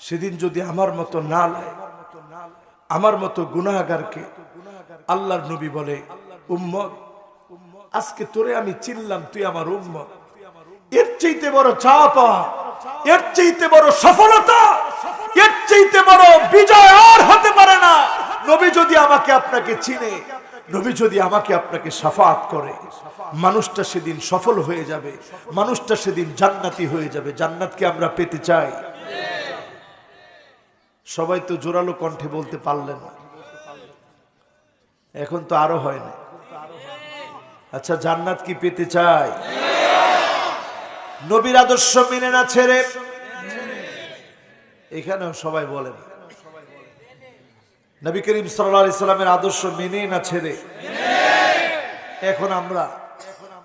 সেদিন যদি আমার মতো না লাগে, আমার মতো গুনাহগারকে আল্লাহর নবী বলে, উম্মত আজকে তোরে আমি চিনলাম, তুই আমার উম্মত, এর চাইতে বড় চাপা, এর চাইতে বড় সফলতা, এর চাইতে বড় বিজয় আর হতে পারে না। নবী যদি আমাকে আপনাকে চিনে, নবী যদি আমাকে আপনাকে শাফাত করে, মানুষটা সেদিন সফল হয়ে যাবে, মানুষটা সেদিন জান্নাতি হয়ে যাবে। জান্নাতকে আমরা পেতে চাই। সবাই তো জোরালো কণ্ঠে বলতে পারলেন না, এখন তো আরো হয় না। আচ্ছা, জান্নাত কি পেতে চাই? নবীর আদর্শ মেনে না ছেড়ে, এখানেও সবাই বলেন নবী করিম সাল্লাল্লাহু আলাইহি সাল্লামের আদর্শ মেনে না ছেড়ে এখন আমরা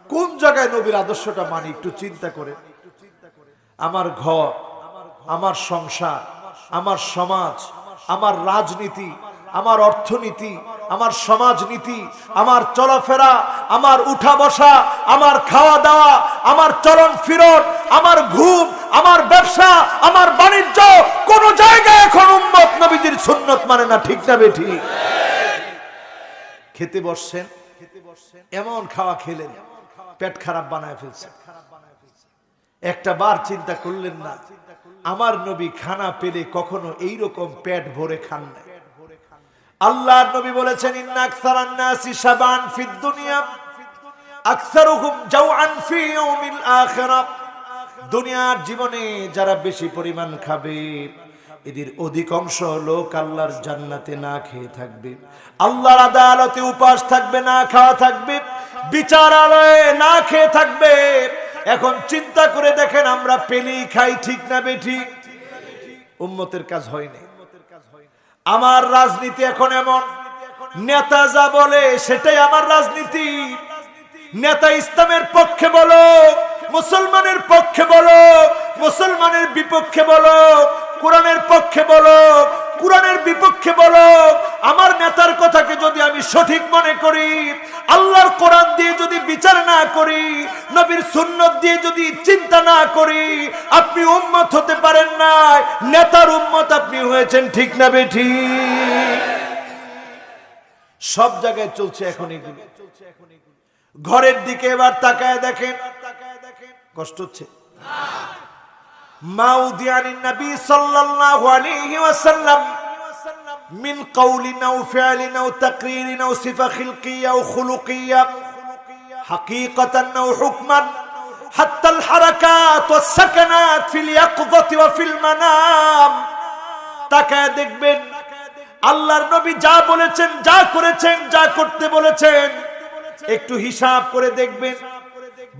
কোন জায়গায় নবীর আদর্শটা মানি একটু চিন্তা করে। আমার ঘর, আমার সংসার, আমার সমাজ, আমার রাজনীতি, আমার অর্থনীতি, আমার সমাজনীতি, আমার চলাফেরা, আমার উঠা বসা, আমার খাওয়া দাওয়া, আমার চলন ফিরন, আমার ঘুম, আমার ব্যবসা, আমার বাণিজ্য, কোন জায়গায় এখন উম্মত নবীজির সুন্নত মানে না, ঠিক না বেঠিক? খেতে বসছেন, এমন খাওয়া খেলেন পেট খারাপ বানায় ফেলছে, একটা বার চিন্তা করলেন না আমার নবী খানা পেলে কখনো এইরকম পেট ভরে খান না। আল্লাহর নবী বলেছেন, ইন্না আকসারান নাসি শাবান ফিদ দুনিয়া আকসারুহুম জাওআন ফি ইয়াউমিল আখিরাহ। দুনিয়ার জীবনে যারা বেশি পরিমাণ খাবে, এদের অধিকাংশ লোক আল্লাহর জান্নাতে না খেয়ে থাকবে, আল্লাহর আদালতে উপাস থাকবে, না খাওয়া থাকবে, বিচারালয়ে না খেয়ে থাকবে। এখন চিন্তা করে দেখেন, আমরা পেলেই খাই, ঠিক না বেঠিক? উম্মতের কাজ হয়নি। আমার রাজনীতি এখন এমন, নেতা যা বলে সেটাই আমার রাজনীতি। নেতা ইসলামের পক্ষে বলো, মুসলমানের পক্ষে বলো, মুসলমানের বিপক্ষে বলো, কোরআনের পক্ষে বলো, কোরআনের বিপক্ষে বলো, আমার নেতার কথাকে যদি আমি সঠিক মনে করি, আল্লাহর কোরআন দিয়ে যদি বিচার না করি, নবীর সুন্নত দিয়ে যদি চিন্তা না করি, আপনি উম্মত হতে পারেন না, নেতার উম্মত আপনি হয়েছেন, ঠিক না বেঠিক? সব জায়গায় চলছে এখন এগুলো। ঘরের দিকে এবার তাকায় দেখেন, কষ্ট হচ্ছে। মাউদিয়ানিন নবী সাল্লাল্লাহু আলাইহি ওয়াসাল্লাম মিন কওলিন আও ফি'লিন আও তাকরিরিন আও সিফা খিলকিয়া আও খুলুকিয়া হাকীকাতান আও হুকমান হাত্তা আল হারাকাত ওয়াস সাকানাত ফিল ইয়াকযাতি ওয়া ফিল মানাম। তাকায় দেখবেন আল্লাহর নবী যা বলেছেন, যা করেছেন, যা করতে বলেছেন, একটু হিসাব করে দেখবেন।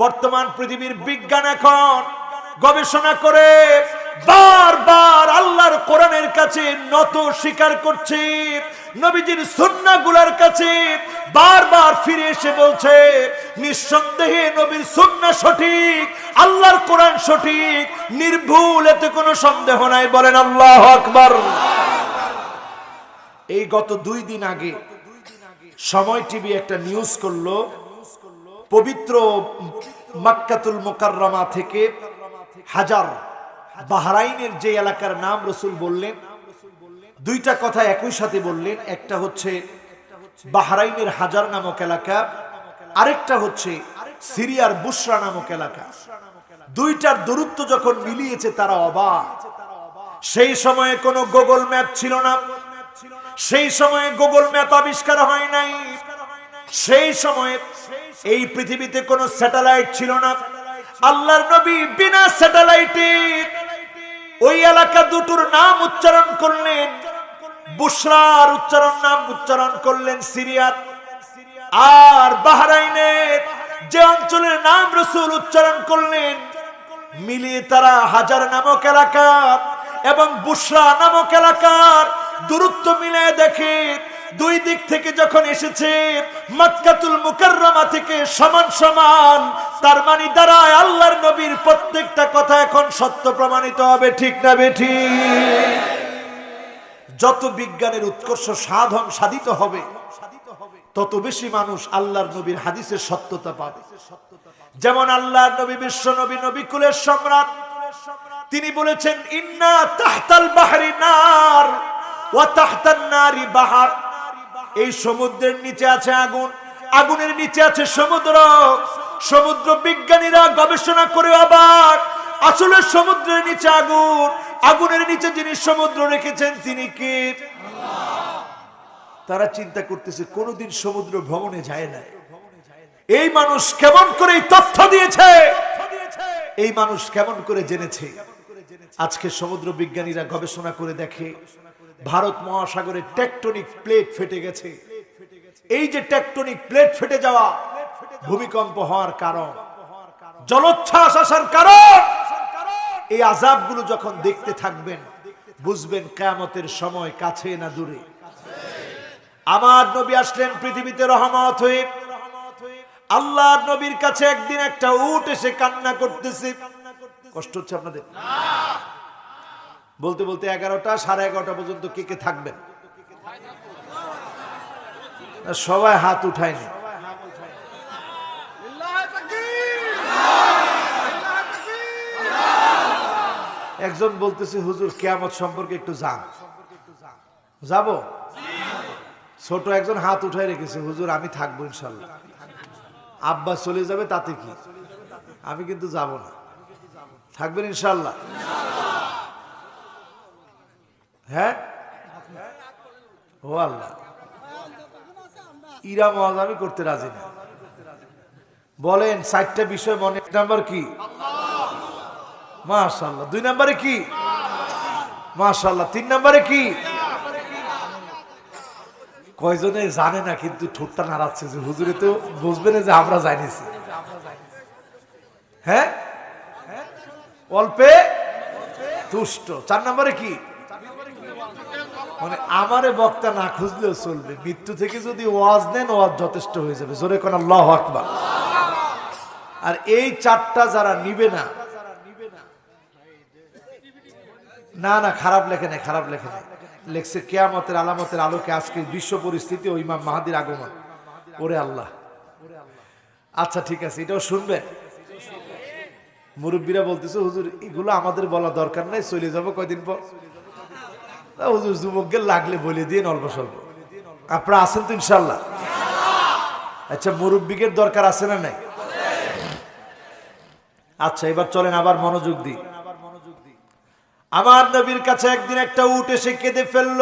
বর্তমান পৃথিবীর বিজ্ঞান এখন গবেষণা করে বারবার আল্লাহর কোরআনের কাছে নত স্বীকার করছে, নবীজির সুন্নাহগুলোর কাছে বারবার ফিরে এসে বলছে, নিঃসন্দেহে নবীর সুন্নাহ সঠিক, আল্লাহর কোরআন সঠিক, নির্ভুল, এতে কোনো সন্দেহ নাই। বলেন আল্লাহু আকবার। এই গত 2 দিন আগে সময় টিভি একটা নিউজ করলো, পবিত্র মক্কাতুল মুকাররমা থেকে হাজার, বাহরাইনের যে এলাকার নাম রাসূল বললেন, 2টা কথা একই সাথে বললেন। একটা হচ্ছে বাহরাইনের হাজার নামক এলাকা, আরেকটা হচ্ছে সিরিয়ার বুশরা নামক এলাকা। 2টার দূরত্ব যখন মিলিয়েছে তারা অবাক। সেই সময়ে কোনো গুগল ম্যাপ ছিল না, সেই সময়ে গুগল ম্যাপ আবিষ্কার হয় নাই, সেই সময়ে এই পৃথিবীতে কোনো স্যাটেলাইট ছিল না। আল্লাহর নবী বিনা স্যাটেলাইটে ওই এলাকা দুটোর নাম উচ্চারণ করলেন, বুশরার নাম উচ্চারণ করলেন সিরিয়ার, আর বাহরাইনের যে অঞ্চলের নাম রাসূল উচ্চারণ করলেন, মিলিয়ে তারা হাজার নামক এলাকা এবং বুশরা নামক এলাকার দূরত্ব মিলে দেখে 2 দিক থেকে যখন এসেছে মক্কাতুল মুকাররমা থেকে সমান সমান, তার মানে দাঁড়ায় আল্লাহর নবীর প্রত্যেকটা কথা এখন সত্য প্রমাণিত হবে। ঠিক না বেঠিক? যত বিজ্ঞানের উৎকর্ষ সাধিত হবে, তত বেশি মানুষ আল্লাহর নবীর হাদিসের সত্যতা পাবে। যেমন আল্লাহর নবী বিশ্ব নবী, নবী কুলের সম্রাট, তিনি বলেছেন, ইন্না তাহতাল বাহরি নার ওয়া তাহতান নারি বাহার। এই সমুদ্রের নিচে আছে আগুন, আগুনের নিচে আছে সমুদ্র। সমুদ্র বিজ্ঞানীরা গবেষণা করে অবাক, আসলে সমুদ্রের নিচে আগুন, আগুনের নিচে যিনি সমুদ্র রেখেছেন তিনি কে? তারা চিন্তা করতেছে, কোনদিন সমুদ্র ভ্রমণে যায় না। এই মানুষ কেমন করে এই তথ্য দিয়েছে, এই মানুষ কেমন করে জেনেছে? আজকে সমুদ্র বিজ্ঞানীরা গবেষণা করে দেখে, ভারত মহাসাগরের টেকটনিক প্লেট ফেটে গেছে। এই যে টেকটনিক প্লেট ফেটে যাওয়া, ভূমিকম্প হওয়ার কারণ, জলোচ্ছ্বাস আসার কারণ, এই আযাবগুলো যখন দেখতে থাকবেন, বুঝবেন কিয়ামতের সময় কাছে না দূরে। আমার নবী আসলেন পৃথিবীতে রহমত হয়ে। আল্লাহর নবীর কাছে একদিন একটা উট এসে কান্না করতেছে। কষ্ট হচ্ছে আপনাদের? বলতে বলতে 11টা, 11:30 পর্যন্ত কে কে থাকবেন? সবাই হাত উঠায়নি। একজন বলতেছে, হুজুর কিয়ামত সম্পর্কে একটু জান, যাব? ছোট একজন হাত উঠায় রেখেছে, হুজুর আমি থাকবো ইনশাল্লাহ। আব্বা চলে যাবে তাতে কি, আমি কিন্তু যাব না। থাকবেন ইনশাল্লাহ? হ্যাঁ, ও আল্লাহ, ইরা মহাজ আমি করতে রাজি না। বলেন 4টা বিষয় মনে। 1 নাম্বার কি? মাশাআল্লাহ। 2 নম্বরে কি? মাশাআল্লাহ। 3 নম্বরে কি? কয়জনে জানে না কিন্তু ঠোঁটটা নাড়াচ্ছে যে হুজুরে তো বুঝবে না যে আমরা জানিছি। হ্যাঁ, অল্পে তুষ্ট। 4 নম্বরে কি? মানে আমারে বক্তা না খুঁজলেও চলবে, মৃত্যু থেকে যদি ওয়াজ নেন ওয়াজ যথেষ্ট হয়ে যাবে। জোরে কোন আল্লাহু আকবার। আর এই 4টা যারা নিবে না, না না খারাপ লেখে নেই, খারাপ লেখে নেই, লেখছে কিয়ামতের আলামতের আলোকে আজকের বিশ্ব পরিস্থিতি ও ইমাম মাহদির আগমন। ওরে আল্লাহ। আচ্ছা ঠিক আছে, এটাও শুনবে। মুরব্বীরা বলতেছে, হুজুর এগুলো আমাদের বলা দরকার নাই, চলে যাবো কয়দিন পর। হুজুর যুবকদের লাগলে বলে দিয়ে অল্প স্বল্প। আপনারা আছেন তো ইনশাল্লাহ? আচ্ছা, মুরব্বীদের দরকার আছে না নাই? আচ্ছা এবার চলেন আবার মনোযোগ দিই। আমার নবীর কাছে একদিন একটা উট এসে কেঁদে ফেলল।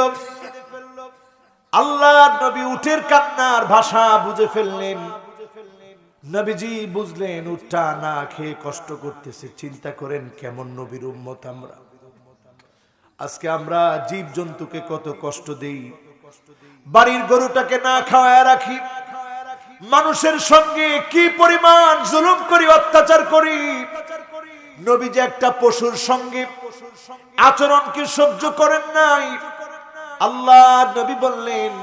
আল্লাহর নবী উটের কান্নার ভাষা বুঝে ফেললেন। নবীজি বুঝলেন উটটা না খেয়ে কষ্ট করতেছে। চিন্তা করেন কেমন নবীর উম্মত আমরা। আজকে আমরা জীব জন্তুকে কত কষ্ট দেই, বাড়ির গরুটাকে না খাওয়ায় রাখি, মানুষের সঙ্গে কি পরিমাণ জুলুম করি, অত্যাচার করি। নবী যে একটা পশুর সঙ্গে আচরণকে সহ্য করেন নাই। আল্লাহ নবী বললেন,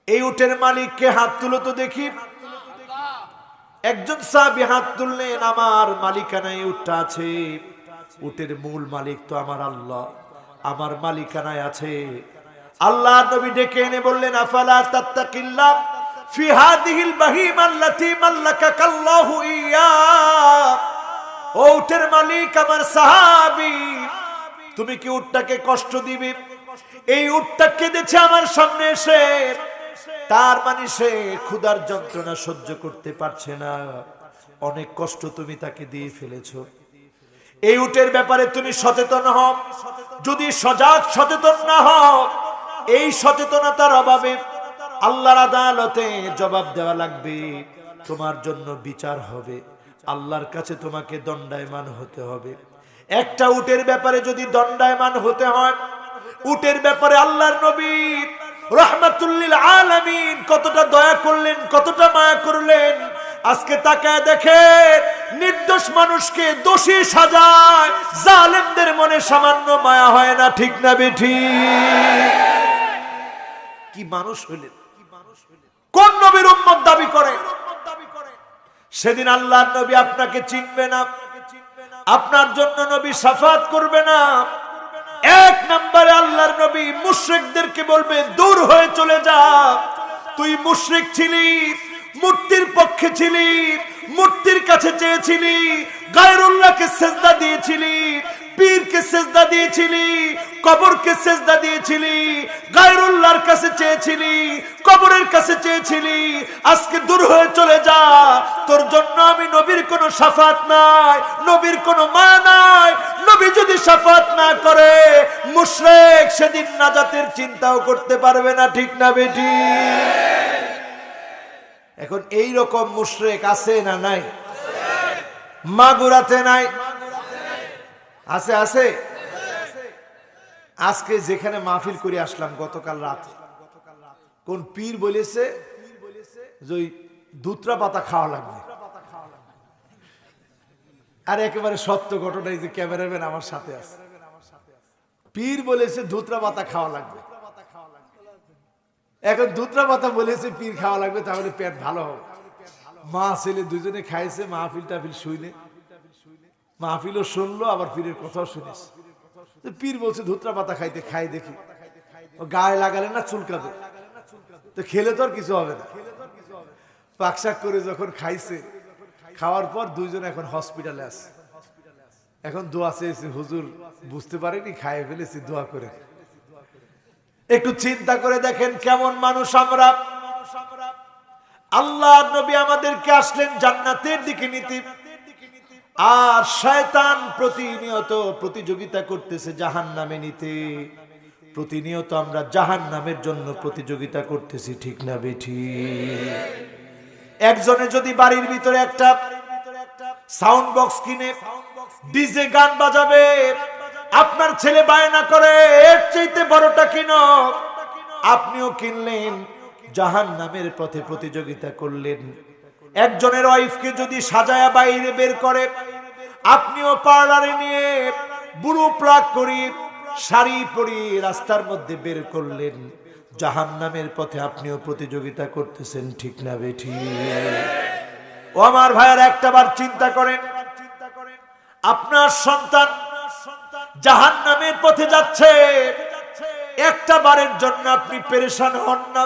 এই উটের মালিককে হাত তুলো তো দেখি। একজন সাহাবী হাত তুললেন, আমার মালিকানায় উটটা আছে। উটের মূল মালিক তো আমার আল্লাহ, আমার মালিকানায় আছে। আল্লাহ নবী ডেকে এনে বললেন, আফালা তাত্তাকিল্লাহ ফি হাদিহিল বাহিমা আল্লাতী মাল্লাকাকাল্লাহু ইয়া। ও উটের মালিক, আমার সাহাবী, তুমি কি উটটাকে কষ্ট দিবে? এই উটটা কেঁদেছে আমার সামনে এসে, তার মানে সে ক্ষুধার যন্ত্রণা সহ্য করতে পারছে না, অনেক কষ্ট তুমি তাকে দিয়ে ফেলেছো। এই উটের ব্যাপারে তুমি সচেতন হও। যদি সচেতন না হও, এই সচেতনতার অভাবে আল্লাহর আদালতে জবাব দেওয়া লাগবে, তোমার জন্য বিচার হবে, আল্লাহর কাছে তোমাকে দণ্ডায়মান হতে হবে। একটা উটের ব্যাপারে যদি দণ্ডায়মান হতে হয়, উটের ব্যাপারে আল্লাহর নবী রাহমাতুল্লিল আলামিন কতটা দয়া করলেন, কতটা মায়া করলেন। আজকে তাকায় দেখেন, নির্দোষ মানুষকে দোষী সাজায়, জালেমদের মনে সামান্য মায়া হয় না, ঠিক না বেঠিক? কি মানুষ হইলেন, কোন নবীর উম্মত দাবি করেন? সেদিন আল্লাহর নবী আপনাকে চিনবে না, আপনার জন্য নবী শাফাত করবে না। এক নম্বরে আল্লাহর নবী মুশরিকদেরকে বলবে, দূর হয়ে চলে যা। তুই মুশরিক ছিলি, মূর্তির পক্ষে ছিলি, মূর্তির কাছে চেয়েছিলি, গায়রুল্লাহকে সেজদা দিয়েছিলি, পীরকে সেজদা দিয়েছিলি, কবরকে সেজদা দিয়েছিলি, গায়রুল্লাহর কাছে চেয়েছিলি, কবরের কাছে চেয়েছিলি। আজকে দূর হয়ে চলে যা, তোর জন্য আমি নবীর কোনো শাফাত নাই, নবীর কোনো মায়া নাই। নবী যদি শাফাত না করে, মুশরিক সেদিন নাজাতের চিন্তাও করতে পারবে না, ঠিক না বেটি? এখন এই রকম মুশরিক আছে না নাই? মাগুরাতে নাই? আছে, আছে। আজকে যেখানে মাহফিল করে আসলাম গতকাল রাতে, কোন পীর বলেছে যে দুত্রা পাতা খাওয়া লাগবে। আর একেবারে সত্য ঘটনা, এই যে ক্যামেরাম্যান আমার সাথে আছে, পীর বলেছে ধুতরা পাতা খাওয়া লাগবে। এখন ধুতরা পাতা বলেছে পীর খাওয়া লাগবে, তাহলে পেট ভালো হবে। মা ছেলে দুজনে খাইছে, মাহফিল টাফিল শুনে, মাহফিলও শুনলো, আবার পীরের কথাও শুনেছে। পীর বলছে ধুতরা পাতা খাইতে, খাই দেখি, গায়ে লাগালে না চুলকাবে, তো খেলে তো আর কিছু হবে না। পাকশাক করে যখন খাইছে, খাওয়ার পর দুইজন এখন হসপিটালে আছে। এখন দোয়া চেয়েছে, হুজুর বুঝতে পারিনি, খাইয়ে ফেলেছি, দোয়া করে। একটু চিন্তা করে দেখেন কেমন মানুষ আমরা। আল্লাহ নবী আমাদেরকে আসলেন জান্নাতের দিকে নিতে, আর শয়তান প্রতিনিয়ত প্রতিযোগিতা করতেছে জাহান্নামে নিতে। প্রতিনিয়ত আমরা জাহান্নামের জন্য প্রতিযোগিতা করতেছি, ঠিক না বেঠি? একজনে যদি বাড়ির ভিতরে একটা সাউন্ড বক্স কিনে ডিজে গান বাজাবে, আপনার ছেলে বায়না করে এর চাইতে বড়টা কিনো, আপনিও কিনলেন, জাহান্নামের পথে প্রতিযোগিতা করলেন। একজনের ওয়াইফকে যদি সাজায়া বাইরে বের করে, আপনিও পার্লারে নিয়ে বুড়ো প্লাক করি, শাড়ি পরি রাস্তার মধ্যে বের করলেন, জাহান্নামের পথে আপনিও প্রতিযোগিতা করতেছেন, ঠিক না বেঠি? ও আমার ভাইয়ের, একটাবার চিন্তা করেন, আপনার সন্তান জাহান্নামের পথে যাচ্ছে, একটা বারের জন্য আপনি পেরেশান হন না?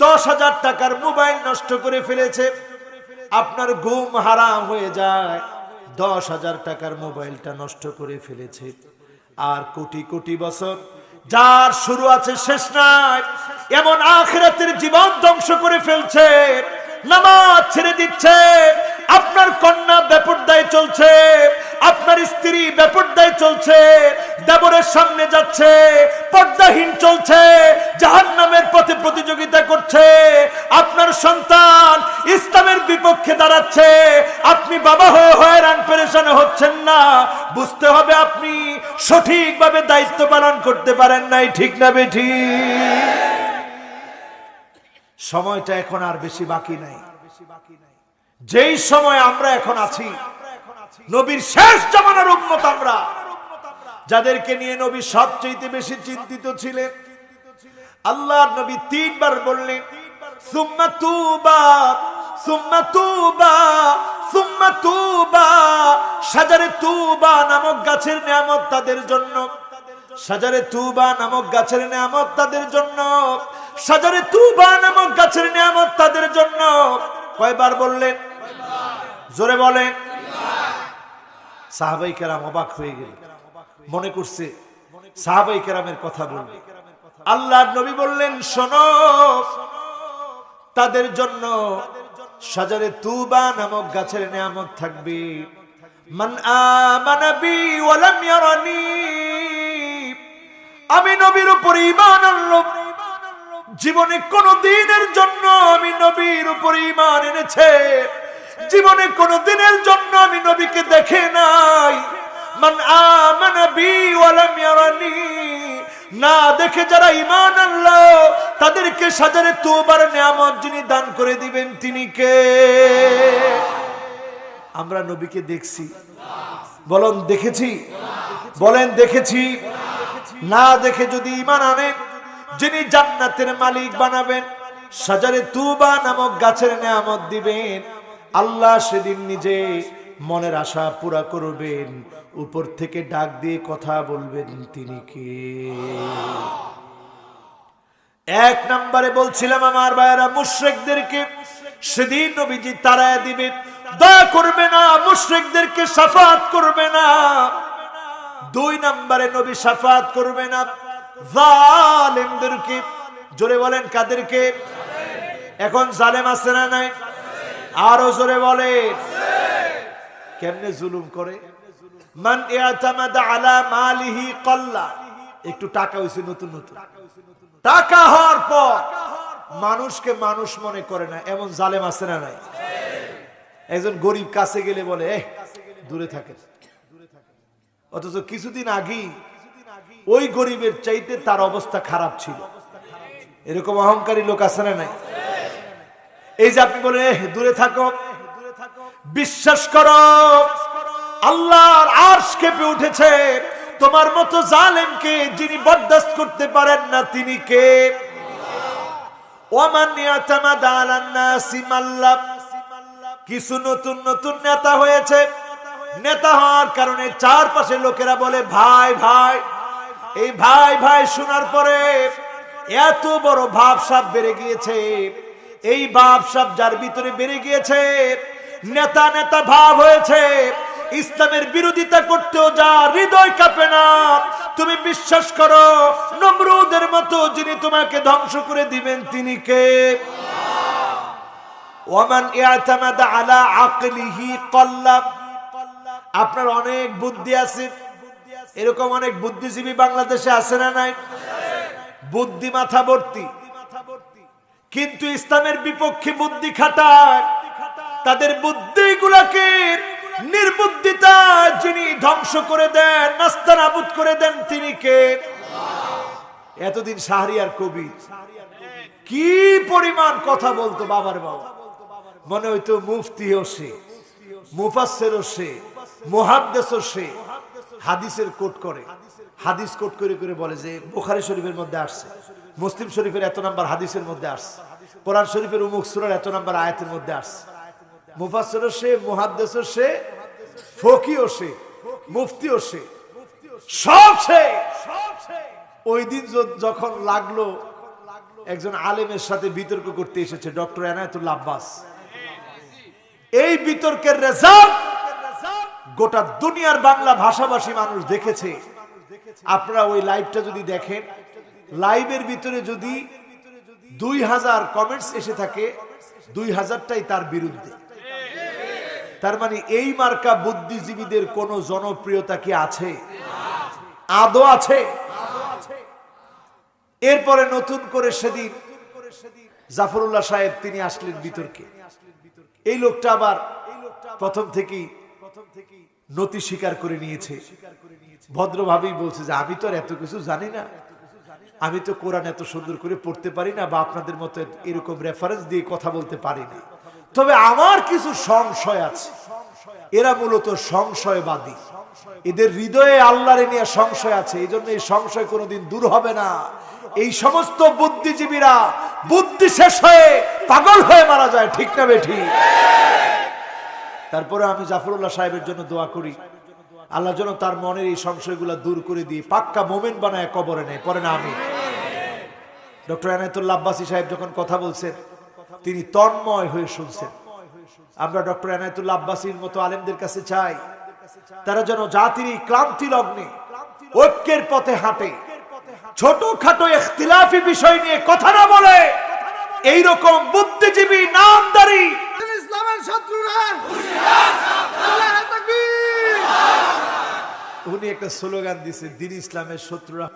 10,000 টাকার মোবাইল নষ্ট করে ফেলেছে, আপনার ঘুম হারাম হয়ে যায়, 10,000 টাকার মোবাইলটা নষ্ট করে ফেলেছে। আর কোটি কোটি বছর যার শুরু আছে শেষ নাই, এমন আখিরাতের জীবন ধ্বংস করে ফেলছে, নামাজ ছেড়ে দিচ্ছে, আপনার কন্যা বেপরদায় চলছে, আপনার স্ত্রী বেপরদায় চলছে, দেবরের সামনে যাচ্ছে, পর্দাহীন চলছে, জাহান্নামের পথে প্রতিযোগিতা করছে। আপনার সন্তান ইসলামের বিপক্ষে দাঁড়াচ্ছে, আপনি বাবা হয়ে হয়রান পেরেশান হচ্ছেন না। বুঝতে হবে আপনি সঠিকভাবে দায়িত্ব পালন করতে পারেন নাই, ঠিক না বেঠি? সময়টা এখন আর বেশি বাকি নাই। যেই সময় আমরা এখন আছি, নবীর শেষ জামানার উম্মত আমরা, যাদেরকে নিয়ে নবী সবচেয়ে বেশি চিন্তিত ছিলেন। আল্লাহর নবী তিনবার বললেন সুম্মা তুবা সুম্মা তুবা সুম্মা তুবা। শাজারে তুবা নামক গাছের নিয়ামত তাদের জন্য, শাজারে তুবা নামক গাছের নিয়ামত তাদের জন্য, শাজারে তুবা নামক গাছের নিয়ামত তাদের জন্য। কয়বার বললেন? জোরে বলেন। সাহাবাই কেরাম অবাক হয়ে গেল, মনে করছে সাহাবাই কেরামের কথা বলবে। আল্লাহর নবী বললেন শোনো, তাদের জন্য শাজারে তুবা নামক গাছের নিয়ামত থাকবে। মান আমানা বি ওয়া লাম ইয়ারানি, আমি নবীর উপর ঈমান আনলাম, জীবনে কোন দিনের জন্য আমি নবীর উপর ঈমান এনেছে, জীবনে কোন দিনের জন্য আমি নবীকে দেখে নাই। মান আমানা বি ওয়া লাম ইয়ারানি, না দেখে যারা ঈমান আনলো তাদেরকে শাজারে তুবার নিয়ামত যিনি দান করে দিবেন তিনি কে? আমরা নবীকে দেখছি, বলেন দেখেছি, বলেন দেখেছি। না দেখে যদি ঈমান আনেন, যিনি জান্নাতের মালিক বানাবেন, শাজারে তুবা নামক গাছের নিয়ামত দিবেন, আল্লাহ সেদিন নিজে মনের আশা পুরা করবেন, উপর থেকে ডাক দিয়ে কথা বলবেন তিনি কে? এক নম্বরে বলছিলাম আমার ভাইয়েরা, মুশরিকদেরকে সেদিন নবীজি তাড়ায় দিবে, দয়া করবে না, মুশরিকদেরকে শাফাত করবে না। দুই নম্বরে নবী শাফাত করবে না জালেমদেরকে। জোরে বলেন কাদেরকে? এখন জালেম আছে না নাই? আরো জোরে বলেন। কেমনে জুলুম করে? মান ইয়াতামাদা আলা মালিহি কল্লা, একটু টাকা হইছে নতুন নতুন, টাকা হওয়ার পর মানুষকে মানুষ মনে করে না, এমন জালেম আছে না নাই? একজন গরিব কাছে গেলে বলে দূরে থাকে, অথচ কিছুদিন আগে ওই গরিবের চাইতে তার অবস্থা খারাপ ছিল। এরকম অহংকারী লোক আছে না নাই? এই যে আপনি বলে দূরে থাকো, বিশ্বাস করো আল্লাহর আরশ কেঁপে উঠেছে, তোমার মতো জালেমকে যিনি বরদাস্ত করতে পারেন না তিনি কে? ওয়ামান ইয়াতামাদা আলান নাসি মাল্লা, কিছু নতুন নতুন নেতা হয়েছে, নেতা হওয়ার কারণে চারপাশে লোকেরা বলে ভাই ভাই। এই ভাই ভাই শোনার পরে এত বড় ভাবসাব বেড়ে গিয়েছে, এই ভাবসাব যার ভিতরে বেড়ে গিয়েছে, নেতা নেতা ভাব হয়েছে, ইসলামের বিরোধিতা করতেও যা হৃদয় কাঁপে না। তুমি বিশ্বাস করো নমরুদের মতো যিনি তোমাকে ধ্বংস করে দিবেন তিনি কে? ওয়ামান ইয়াতামাদা আলা আকলিহি কল্লা। আপনার অনেক বুদ্ধি আছে, এরকম অনেক বুদ্ধিজীবী বাংলাদেশে আছে না নাই? বুদ্ধি মাথা ভর্তি, কিন্তু ইসলামের বিপক্ষে বুদ্ধি খাটায়। তাদের বুদ্ধিগুলোকে নির্বুদ্ধিতা যিনি ধ্বংস করে দেন, নাস্তানাবুদ করে দেন তিনি কে? এতদিন শাহরিয়ার কবি কি পরিমাণ কথা বলতো, বাবার বাবা, মনে হইতো মুফতিও সে, মুফাসসিরও সে, মুহাদ্দিসও সে। হাদিসের কোট করে, হাদিস কোট করে করে বলে যে বুখারী শরীফের মধ্যে আসছে, মুসলিম শরীফের এত নাম্বার হাদিসের মধ্যে আসছে, কোরআন শরীফের অমুক সূরার এত নাম্বার আয়াতের মধ্যে আসছে। মুফাসসিরও সে, মুহাদ্দিসও সে, ফকিহও সে, মুফতিও সে, সব সে। ওই দিন যখন লাগলো একজন আলেমের সাথে বিতর্ক করতে এসেছে, ডক্টর এনায়েতুল্লাহ আব্বাস। এই বিতর্কের রেজাল্ট গোটা দুনিয়ার বাংলা ভাষাভাষী মানুষ দেখেছে। আপনারা ওই লাইভটা যদি দেখেন, লাইভের ভিতরে যদি 2000 কমেন্টস এসে থাকে, 2000টাই তার বিরুদ্ধে। তার মানে এই মার্কা বুদ্ধিজীবীদের কোন জনপ্রিয়তা কি আছে? আদৌ আছে? এরপরে নতুন করে সেদিন জাফরুল্লাহ সাহেব তিনি আসলেন বিতর্কে। এই লোকটা আবার প্রথম থেকেই নতি স্বীকার করে নিয়েছে, ভদ্রভাবেই বলছে যে আমি তো আর এত কিছু জানি না, আমি তো কোরআন এত সুন্দর করে পড়তে পারি না, বা আপনাদের মতো এরকম রেফারেন্স দিয়ে কথা বলতে পারি না, তবে আমার কিছু সংশয় আছে। এরা মূলত সংশয়বাদী, এদের হৃদয়ে আল্লাহরে নিয়ে সংশয় আছে, এই জন্য এই সংশয় কোনোদিন দূর হবে না। এই সমস্ত বুদ্ধিজীবীরা বুদ্ধি শেষ হয়ে পাগল হয়ে মারা যায়, ঠিক না বেঠি? তারপরে আমি জাফরুল্লাহ সাহেবের জন্য দোয়া করি, আল্লাহ যেন তার মনের এই সংশয়গুলো দূর করে দিয়ে পাক্কা মোমেন বানায় কবরে নেয়, পরে না আমি। ডক্টর এনায়েতুল্লাহ আব্বাসী সাহেব যখন কথা বলছেন তিনি তন্ময় হয়ে শুনছেন। আমরা ডক্টর এনায়েতুল্লাহ আব্বাসীর মতো আলেমদের কাছে চাই, তারা যেন জাতির এই ক্লান্তি লগ্নে ঐক্যের পথে হাঁটে, ছোটখাটো ইখতিলাফি বিষয় নিয়ে কথা না বলে। এইরকম বুদ্ধিজীবী নামদারি ইসলামের শত্রুরা, উনি একটা স্লোগান দিছে, দিন ইসলামের শত্রুরা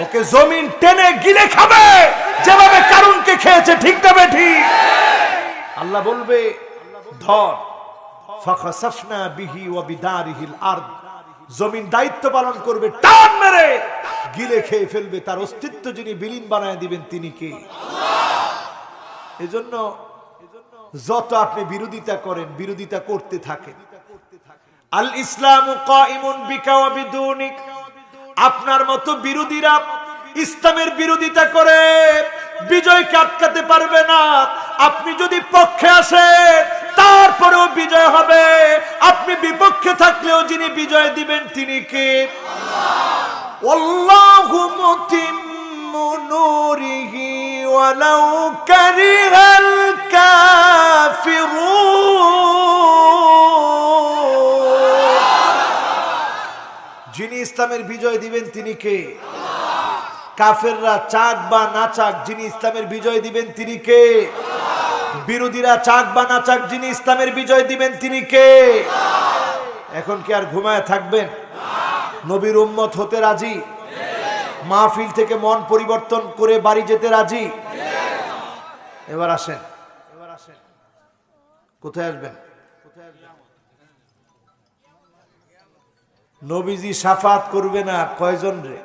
ওকে জমিন টেনে গিলে খাবে যেভাবে কারুনকে খেয়েছে, ঠিক না বেঠি? আল্লাহ বলবে ধর ফাখাসাফনা বিহি ওয়া বিদারিহিল আরদ, জমিন দায়িত্ব পালন করবে, টান মেরে গিলে খেয়ে ফেলবে, তার অস্তিত্ব যিনি বিলীন বানায় দিবেন তিনি কে? আল্লাহ। এজন্য যত আপনি বিরোধিতা করেন, বিরোধিতা করতে থাকেন। আল ইসলামু কাইমুন বিকা ওয়া বিদুনিক, আপনার মতো বিরোধীরা ইসলামের বিরোধিতা করে বিজয়কে আটকাতে পারবে না। আপনি যদি পক্ষে আসেন তারপরেও বিজয় হবে, আপনি বিপক্ষে থাকলেও যিনি বিজয় দিবেন তিনি কে? আল্লাহ। আল্লাহু মুতিম্মু নূরিহি ওয়ালাউ কারিহাল কাফিরুন, যিনি ইসলামের বিজয় দিবেন তিনি কে? কাফেররা চাক বা না চাক যিনি ইসলামের বিজয় দিবেন তিনি কে? বিরোধীরা চাক বা না চাক যিনি ইসলামের বিজয় দিবেন তিনি কে? এখন কি আর ঘুমায় থাকবেন? নবীর উম্মত হতে রাজি? মাহফিল থেকে মন পরিবর্তন করে বাড়ি যেতে রাজি? এবার আসেন, কোথায় আসবেন? নবীজি শাফাত করবে না কয়জন রে?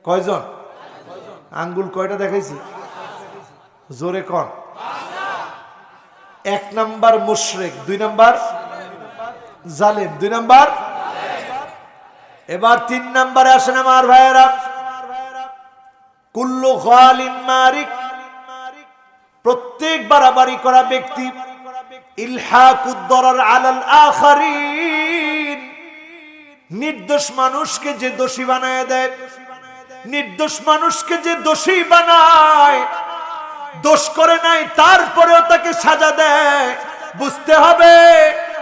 কয়জন? আঙ্গুল কয়টা দেখাইছি? জোরে কন। 1 নাম্বার মুশরিক, 2 নাম্বার জালেম, 2 নাম্বার। এবার 3 নাম্বারে আসেন আমার ভাইয়েরা, কুল্লু খালিন মারিক, প্রত্যেক বাড়াবাড়ি করা ব্যক্তি, ইলহাকুদ দরার আলাল আখারিন, নির্দোষ মানুষকে যে দোষী বানায় দেয়, নির্দোষ মানুষকে যে দোষী বানায়, দোষ করে নাই তারপরেও তাকে সাজা দেয়, বুঝতে হবে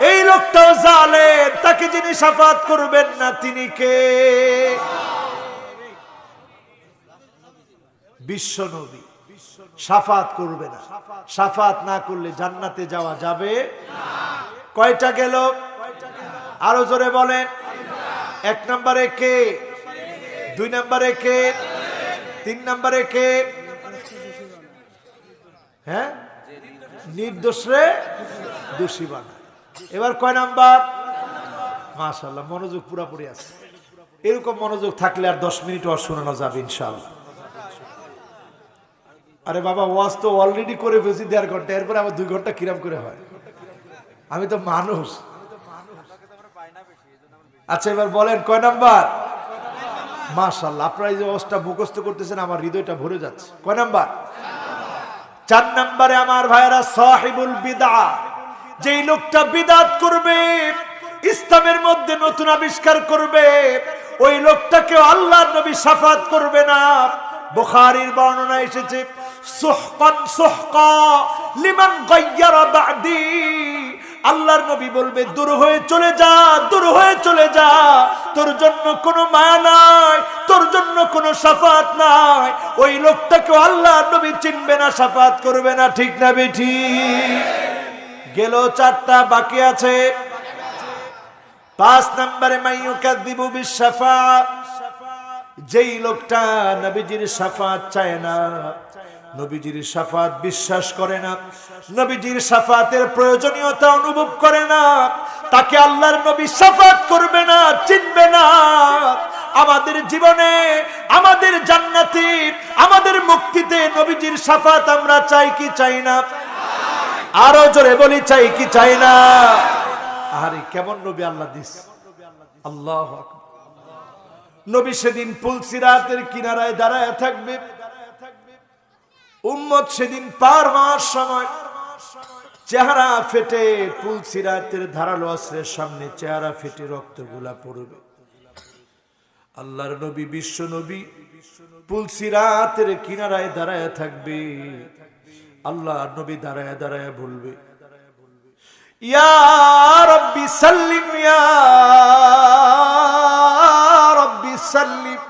এই লোকটাও জালেম, তাকে যিনি শাফাত করবেন না তিনি কে? বিশ্ব নবী শাফাত করবে না, শাফাত না করলে জান্নাতে যাওয়া যাবে না। কয়টা গেল? আরো জোরে বলেন। 1 নম্বরে কে? 2 নম্বরে কে? 3 নম্বরে কে? হ্যাঁ, নির্দোষরে দোষী বানায়। এবার কয় নাম্বার? মাশাআল্লাহ, মনোযোগ পুরাপুরি আছে। এরকম মনোযোগ থাকলে আর 10 মিনিট ওয়াজ শোনানো যাবে ইনশাআল্লাহ। আরে বাবা, ওয়াজ তো অলরেডি করে ফেলছি 1.5 ঘন্টা, এরপরে আবার 2 ঘন্টা কিরাম করে হয়? আমি তো মানুষ। আচ্ছা এবার বলেন কয় নাম্বার? মাশাআল্লাহ, আপনারা এই যে ওয়াজটা মুখস্থ করতেছেন আমার হৃদয়টা ভরে যাচ্ছে। কয় নাম্বার? 4 নম্বরে আমার ভাইরা সাহিবুল বিদআ, যেই লোকটা বিদআত করবে, ইসলামের মধ্যে নতুন আবিষ্কার করবে, ওই লোকটাকে আল্লাহর নবী শাফাত করবে না। বুখারীর বর্ণনা এসেছে, সুহকান সুহকা লিমান গায়্যারা বাদি, আল্লাহর নবী বলবে দূর হয়ে চলে যা, দূর হয়ে চলে যা, তোর জন্য কোনো মায়া নাই, তোর জন্য কোনো শাফাত নাই। ওই লোকটাকে আল্লাহর নবী চিনবে না, শাফাত করবে না, ঠিক না বেঠি? গেল 4টা, বাকি আছে 5 নম্বরে মাইয়ুকাযযিবু বিশ-শাফাআ, যেই লোকটা নবীজির শাফাত চায় না, নবীজির শাফাত বিশ্বাস করে না, নবীজির শাফাতের প্রয়োজনীয়তা অনুভব করে না, তাকে আল্লাহর নবী শাফাত করবে না, চিনবে না। আমাদের জীবনে, আমাদের জান্নাতে, আমাদের মুক্তিতে নবীজির শাফাত আমরা চাই কি চাই না? আরো জোরে বলি চাই কি চাই না? আরে কেমন নবী আল্লাহ দিস, আল্লাহু আকবার। নবী সেদিন পুলসিরাতের কিনারায় দাঁড়ায় থাকবে, উম্মত সেদিন পার হওয়ার সময় চেহারা ফেটে, পুলসিরাতের ধারালো অস্ত্রের সামনে চেহারা ফেটে রক্তগুলা পড়বে। আল্লাহর নবী, বিশ্ব নবী পুলসিরাতের কিনারায় দাঁড়ায় থাকবে। আল্লাহর নবী দাঁড়ায় দাঁড়ায় বলবে, ইয়া রাব্বি সাল্লিম, ইয়া রাব্বি সাল্লিম।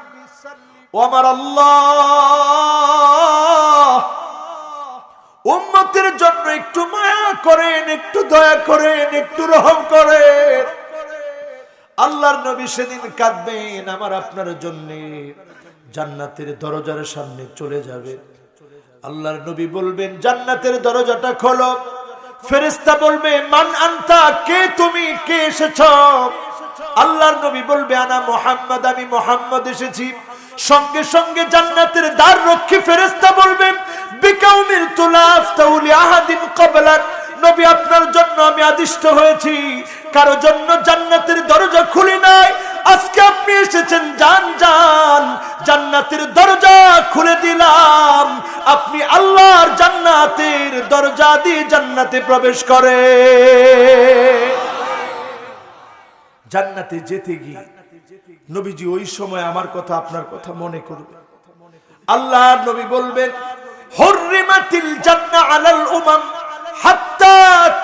ও আমার আল্লাহ, উম্মতের জন্য একটু মায়া করেন, একটু দয়া করেন, একটু রহম করেন। আল্লাহর নবী সেদিন কাঁদবেন আমার আপনার জন্য, জান্নাতের দরজার সামনে চলে যাবে। আল্লাহর নবী বলবেন, জান্নাতের দরজাটা খোলো। ফেরেশতা বলবে, মান আনতা, কে তুমি, কে এসেছো? আল্লাহর নবী বলবে, আনা মুহাম্মদ, আমি মুহাম্মদ এসেছি। সঙ্গে সঙ্গে জান্নাতের দ্বার রক্ষী ফেরেশতা বলবেন, বিকাউমিল তুলাফ তাউলি আহাদিন ক্বাবলাক, নবী আপনার জন্য আমি আদিষ্ট হয়েছি, কারো জন্য জান্নাতের দরজা খুলি নাই, আজকে আপনি এসেছেন, যান যান, জান্নাতের দরজা খুলে দিলাম, আপনি আল্লাহর জান্নাতের দরজা দিয়ে জান্নাতে প্রবেশ করে। জান্নাতে যেতে গিয়ে নবীজি ওই সময় আমার কথা আপনার কথা মনে করবে। আল্লাহর নবী বলবেন, হুররিমাতিল জান্নাহ আলাল উমাম হাত্তা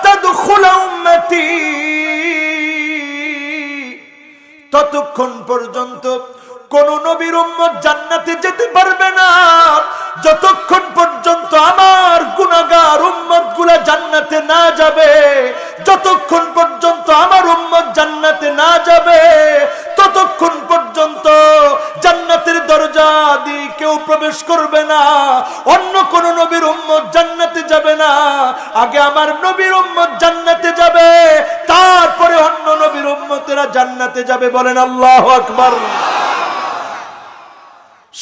তাদখুলা উম্মতি, ততক্ষণ পর্যন্ত কোন নবীর উম্মত জান্নাতে যেতে পারবে না যতক্ষণ পর্যন্ত আমার গুনাহগার উম্মত গুলা জান্নাতে না যাবে। যতক্ষণ পর্যন্ত আমার উম্মত জান্নাতে না যাবে ততক্ষণ পর্যন্ত জান্নাতের দরজা দিয়ে কেউ প্রবেশ করবে না। অন্য কোন নবীর উম্মত জান্নাতে যাবে না, আগে আমার নবীর উম্মত জান্নাতে যাবে, তারপরে অন্য নবীর উম্মতেরা জান্নাতে যাবে। বলেন আল্লাহু আকবার।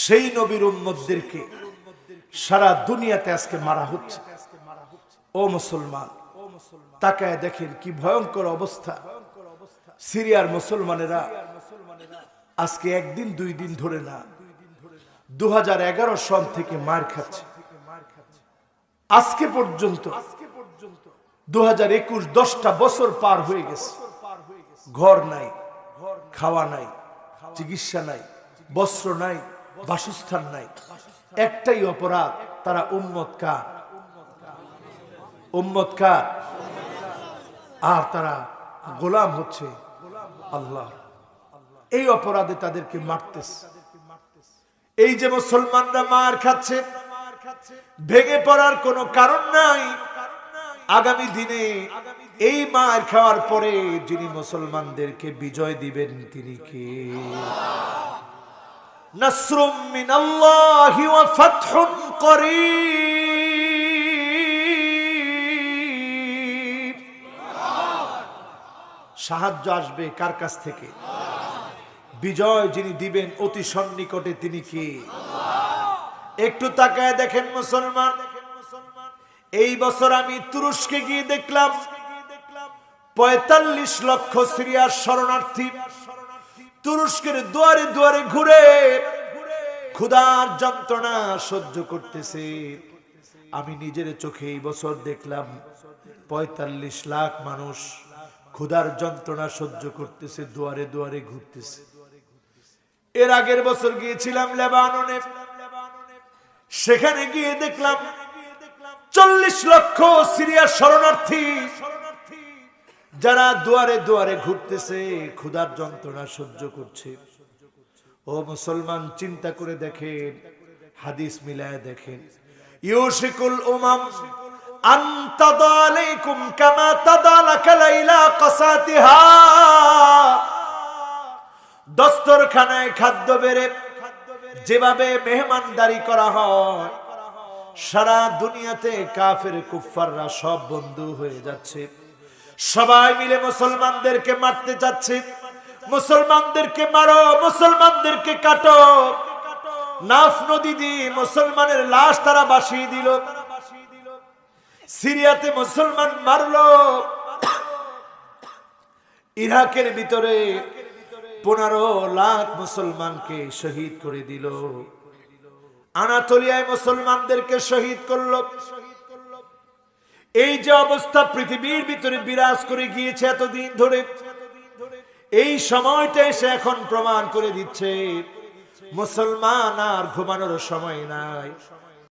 সেই নবীর উম্মতদেরকে সারা দুনিয়াতে আজকে মারা হচ্ছে। ও মুসলমান, তাকায় দেখেন কি ভয়ঙ্কর অবস্থা। সিরিয়ার মুসলমানেরা আজকে একদিন দুই দিন ধরে না, 2011 সন থেকে মার খাচ্ছে। আজকে পর্যন্ত 2021 10টা বছর পার হয়ে গেছে, ঘর নাই, খাওয়া নাই, চিকিৎসা নাই, বস্ত্র নাই, বাসস্থান নাই। একটাই অপরাধ, তারা উম্মত কার, উম্মত কার, আর তারা গোলাম হচ্ছে আল্লাহ। এই অপরাধে তাদেরকে মারতেছে। এই যে মুসলমানরা মার খাচ্ছে, ভেঙে পড়ার কোনো কারণ নাই। আগামী দিনে এই মার খাওয়ার পরে যিনি মুসলমানদেরকে বিজয় দিবেন তিনি কে? নাসরুম মিনাল্লাহি ওয়া ফাতহুন করিব, সাহায্য আসবে কার কাছ থেকে? বিজয় যিনি দিবেন অতি সন্নিকটে তিনি কে? একটু তাকায় দেখেন মুসলমান, এই বছর আমি তুরস্কে গিয়ে দেখলাম 45 লক্ষ সিরিয়ার শরণার্থী তুরস্কের দুয়ারে দুয়ারে ঘুরে ক্ষুধার যন্ত্রণা সহ্য করতেছে। আমি নিজের চোখে এই বছর দেখলাম 45 লাখ মানুষ ক্ষুধার যন্ত্রণা সহ্য করতেছে, দুয়ারে দুয়ারে ঘুরতেছে। এর আগের বছর গিয়েছিলাম লেবাননে, সেখানে গিয়ে দেখলাম 40 লক্ষ সিরিয়ার শরণার্থী যারা দুয়ারে দুয়ারে ঘুরতেছে, ক্ষুধার যন্ত্রণা সহ্য করছে। ও মুসলমান, চিন্তা করে দেখেন, হাদিস মিলায় দেখেন, ইউশিকুল উমাম আন তাদা আলাইকুম কামা তাদালাকা লাইলা কাসাতিহা, দস্তরখানায় খাদ্য বেড়ে যেভাবে মেহমানদারি করা হয়, সারা দুনিয়াতে কাফের কুফাররা সব বন্ধু হয়ে যাচ্ছে। সবাই মিলে মুসলমানদেরকে মারতে যাচ্ছে। মুসলমানদেরকে মারো, মুসলমানদেরকে কাটো। নাফ নদী দিয়ে মুসলমানের লাশ তারা ভাসিয়ে দিল। সিরিয়াতে মুসলমান মারলো, ইরাকের ভিতরে 15 লাখ মুসলমানকে শহীদ করে দিল, আনাতোলিয়ায় মুসলমানদেরকে শহীদ করলো। এই যে অবস্থা পৃথিবীর ভিতরে বিরাজ করে গিয়েছে এতদিন ধরে, এই সময়টা এসে এখন প্রমাণ করে দিচ্ছে মুসলমান আর ঘুমানোর সময় নাই।